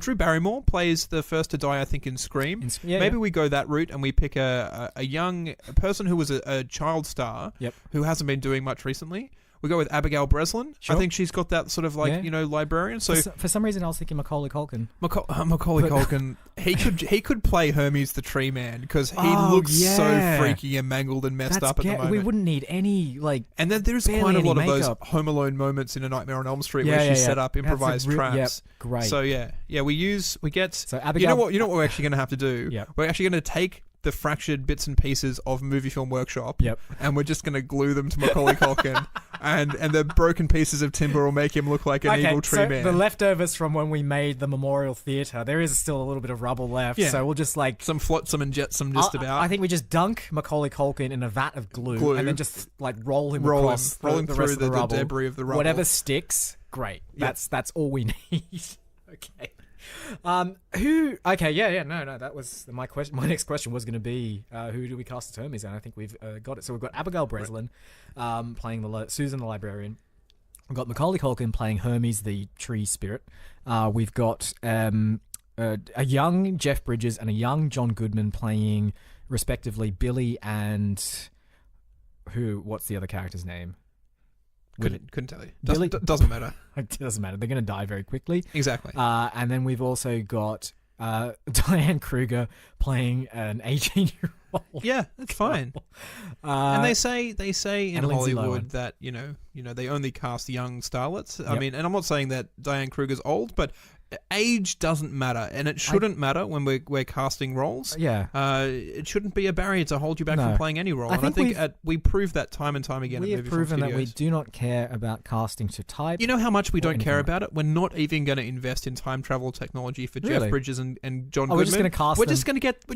Drew Barrymore plays the first to die, I think, in Scream. Maybe we go that route and we pick a young person who was a child star who hasn't been doing much recently. We go with Abigail Breslin. Sure. I think she's got that sort of librarian. So
for some reason, I was thinking Macaulay Culkin.
Macaulay Culkin. He could play Hermes the Tree Man because he looks so freaky and mangled and messed up at the moment.
We wouldn't need any
And then there's quite a lot of those Home Alone moments in A Nightmare on Elm Street where she set up improvised traps.
Great.
So we get. So
Abigail,
you know what we're actually going to have to do. We're actually going to take the fractured bits and pieces of Movie Film Workshop, and we're just going to glue them to Macaulay Culkin, and the broken pieces of timber will make him look like an evil tree man.
The leftovers from when we made the Memorial Theatre, there is still a little bit of rubble left, so we'll just
some flotsam and jetsam just about.
I think we just dunk Macaulay Culkin in a vat of glue. And then just roll him across the rest of the rubble.
Debris of the rubble.
Whatever sticks, great. That's all we need. Okay. That was my question. My next question was going to be, who do we cast as Hermes? And I think we've got it. So we've got Abigail Breslin, playing Susan the librarian. We've got Macaulay Culkin playing Hermes the tree spirit. We've got a young Jeff Bridges and a young John Goodman playing, respectively, Billy and what's the other character's name?
Couldn't tell you. Doesn't matter.
It doesn't matter. They're going to die very quickly.
Exactly.
And then we've also got Diane Krueger playing an 18-year-old.
Yeah, that's fine. And they say in Hollywood that they only cast young starlets. I mean, and I'm not saying that Diane Kruger's old, but age doesn't matter, and it shouldn't matter when we're casting roles. It shouldn't be a barrier to hold you back from playing any role. I think we prove that time and time again. We have proven that we
do not care about casting to type.
You know how much we don't care about it? We're not even going to invest in time travel technology for Jeff Bridges and John Goodman.
We're just going to cast them.
We're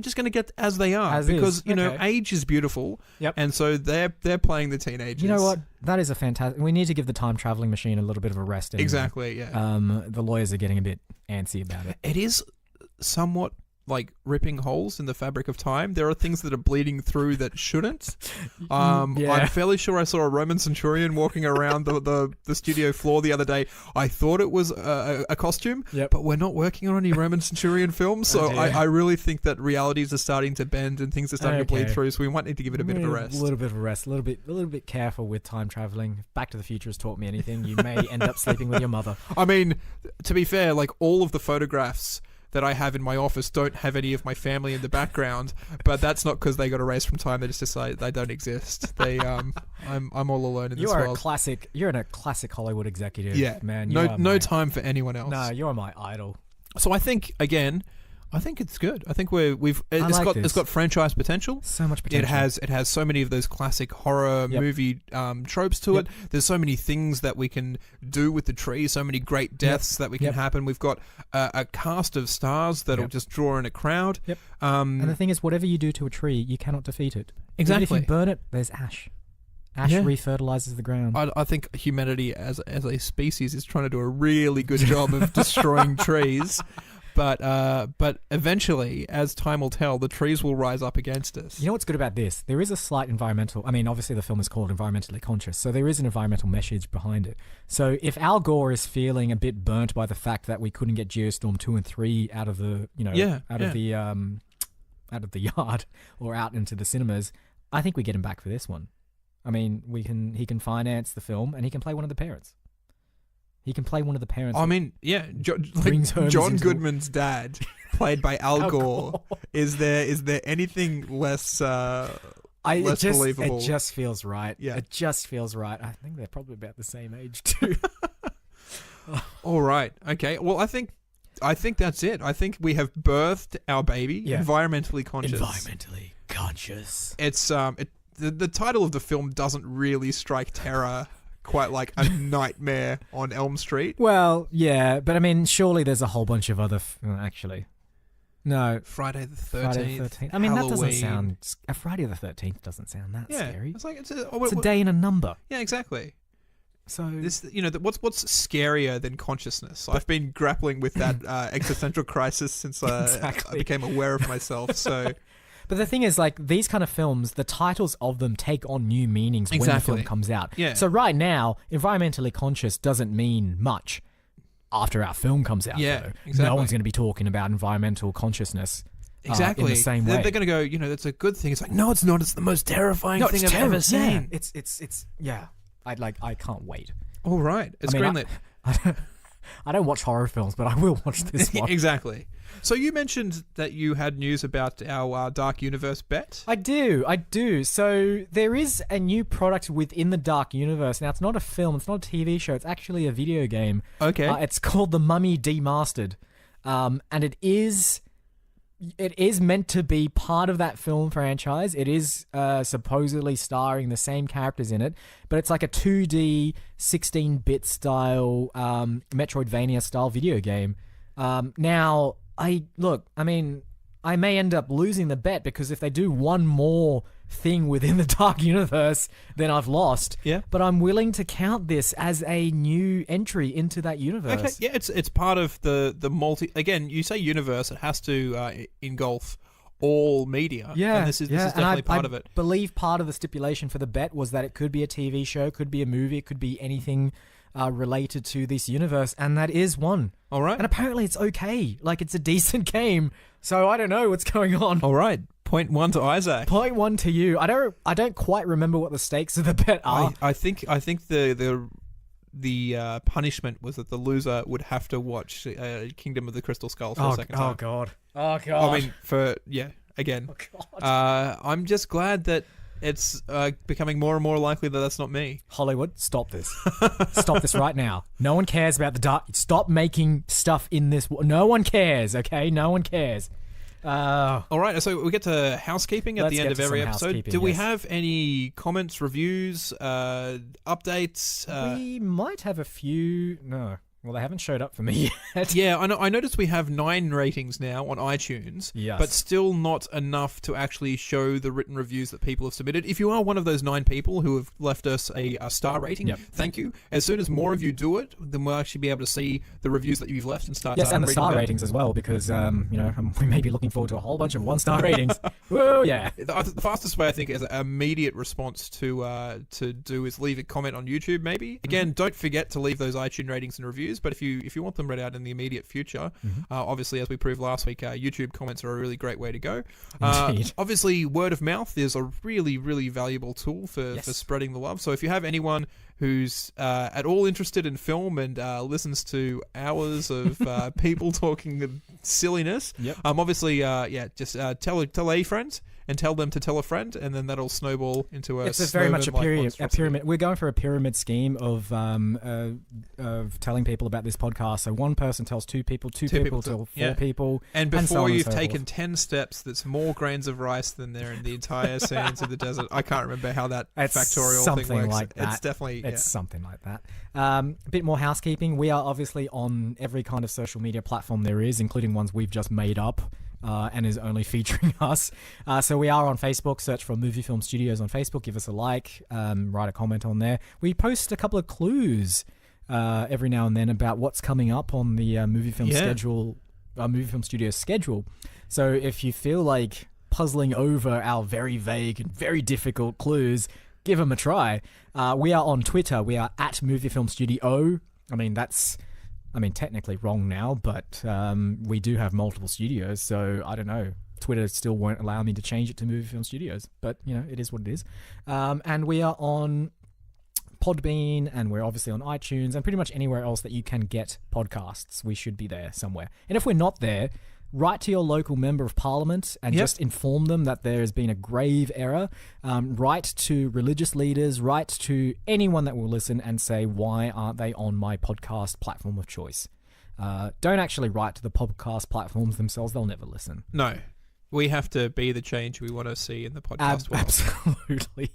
just going to get as they are, because age is beautiful. And so they're playing the teenagers.
You know what? That is a fantastic. We need to give the time traveling machine a little bit of a rest. Anyway.
Exactly. Yeah.
The lawyers are getting a bit antsy about it.
It is somewhat like ripping holes in the fabric of time. There are things that are bleeding through that shouldn't. I'm fairly sure I saw a Roman centurion walking around the studio floor the other day. I thought it was a costume, but we're not working on any Roman centurion films, so I really think that realities are starting to bend and things are starting to bleed through, so we might need to give it a bit of a rest.
A little bit of a rest, a little bit careful with time traveling. If Back to the Future has taught me anything, you may end up sleeping with your mother.
I mean, to be fair, like all of the photographs that I have in my office don't have any of my family in the background, but that's not because they got erased from time. They just decide they don't exist. They, I'm all alone in this world.
You're a classic Hollywood executive.
Yeah,
man.
No time for anyone else.
No, you're my idol.
So I think it's good. I think it's got franchise potential.
So much potential.
It has so many of those classic horror movie tropes to it. There's so many things that we can do with the tree. So many great deaths that we can happen. We've got a cast of stars that'll just draw in a crowd.
Yep. And the thing is, whatever you do to a tree, you cannot defeat it.
Exactly.
Even if you burn it, there's ash. Ash refertilizes the ground.
I think humanity as a species is trying to do a really good job of destroying trees. But eventually, as time will tell, the trees will rise up against us.
You know what's good about this? There is a slight environmental... I mean, obviously the film is called Environmentally Conscious, so there is an environmental message behind it. So if Al Gore is feeling a bit burnt by the fact that we couldn't get Geostorm 2 and 3 out of the, out of the yard or out into the cinemas, I think we get him back for this one. I mean, he can finance the film and he can play one of the parents. He can play one of the parents.
I mean, yeah, John Goodman's dad, played by Al Gore. Is there anything less believable?
It just feels right.
Yeah.
It just feels right. I think they're probably about the same age too.
All right. Okay. Well, I think that's it. I think we have birthed our baby, environmentally conscious.
Environmentally conscious.
It's the title of the film doesn't really strike terror quite like A Nightmare on Elm Street.
Well, yeah, but I mean, surely there's a whole bunch of other... actually, no.
Friday the 13th.
I mean,
Halloween.
that doesn't sound... Friday the 13th doesn't sound that scary.
It's like it's
a day and a number.
Yeah, exactly.
So
this, what's scarier than consciousness? I've been grappling with that existential crisis since I became aware of myself. So,
but the thing is, like, these kind of films, the titles of them take on new meanings when the film comes out.
Yeah.
So right now, environmentally conscious doesn't mean much after our film comes out.
Yeah,
though.
exactly.
No one's going to be talking about environmental consciousness.
Exactly.
In the same way.
They're going to go, that's a good thing. It's like, no, it's not. It's the most terrifying thing I've ever seen.
Yeah. It's I can't wait.
All right. It's greenlit.
I don't watch horror films, but I will watch this one.
Exactly. So you mentioned that you had news about our Dark Universe bet.
I do. So there is a new product within the Dark Universe. Now, it's not a film. It's not a TV show. It's actually a video game.
Okay.
It's called The Mummy Demastered. And it is meant to be part of that film franchise. It is supposedly starring the same characters in it, but it's like a 2D, 16-bit style, Metroidvania style video game. Now, I may end up losing the bet because if they do one more thing within the Dark Universe, then I've lost.
Yeah.
But I'm willing to count this as a new entry into that universe.
Okay. Yeah, it's part of the multi. Again, you say universe, it has to engulf all media.
Yeah.
And this is definitely part of it.
I believe part of the stipulation for the bet was that it could be a TV show, could be a movie, it could be anything related to this universe, and that is one.
All right.
And apparently it's okay. Like, it's a decent game. So I don't know what's going on.
All right. Point 1 to Isaac.
Point 1 to you. I don't quite remember what the stakes of the bet are.
I think the punishment was that the loser would have to watch Kingdom of the Crystal Skull for a second time.
Oh god.
I mean, again.
Oh god.
I'm just glad that it's becoming more and more likely that that's not me.
Hollywood, stop this. Stop this right now. No one cares about the dark. Stop making stuff in this. No one cares, okay? No one cares.
All right, so we get to housekeeping at the end of every episode. Do we have any comments, reviews, updates?
We might have a few. No. Well, they haven't showed up for me yet.
Yeah, I noticed we have 9 ratings now on iTunes, but still not enough to actually show the written reviews that people have submitted. If you are one of those 9 people who have left us a star rating, thank you. As soon as more of you do it, then we'll actually be able to see the reviews that you've left and start.
Yes, and the star ratings as well, because we may be looking forward to a whole bunch of 1-star ratings. Whoa, yeah.
The fastest way, I think, is an immediate response to do is leave a comment on YouTube. Maybe again, don't forget to leave those iTunes ratings and reviews. But if you want them read out in the immediate future, obviously, as we proved last week, YouTube comments are a really great way to go. Obviously, word of mouth is a really, really valuable tool for spreading the love. So if you have anyone who's at all interested in film and listens to hours of people talking silliness, obviously, just tell a friend. And tell them to tell a friend, and then that'll snowball into a.
It's very much a pyramid. We're going for a pyramid scheme of telling people about this podcast. So one person tells 2 people, 2 people tell 4 people,
and before
so
you've taken 10 steps, that's more grains of rice than there in the entire sands of the desert. I can't remember how that factorial thing works.
Like that.
It's definitely
something like that. A bit more housekeeping. We are obviously on every kind of social media platform there is, including ones we've just made up. And is only featuring us. So we are on Facebook. Search for Movie Film Studios on Facebook. Give us a like. Write a comment on there. We post a couple of clues every now and then about what's coming up on the movie film schedule Movie Film Studios schedule. So if you feel like puzzling over our very vague and very difficult clues, give them a try. We are on Twitter. We are at Movie Film Studio. That's technically wrong now, but we do have multiple studios, so I don't know. Twitter still won't allow me to change it to Movie Film Studios, but it is what it is. And we are on Podbean, and we're obviously on iTunes, and pretty much anywhere else that you can get podcasts. We should be there somewhere. And if we're not there, write to your local member of parliament and just inform them that there has been a grave error. Write to religious leaders, write to anyone that will listen and say, why aren't they on my podcast platform of choice? Don't actually write to the podcast platforms themselves. They'll never listen.
No. We have to be the change we want to see in the podcast world.
Absolutely.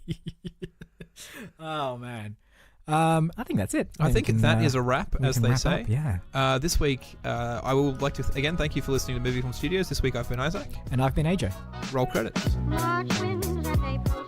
Oh, man. I think that's it.
I think that is a wrap, as they say.
Yeah.
This week, I would like to, again, thank you for listening to Movie Film Studios. This week, I've been Isaac.
And I've been AJ.
Roll credits.
March winds and April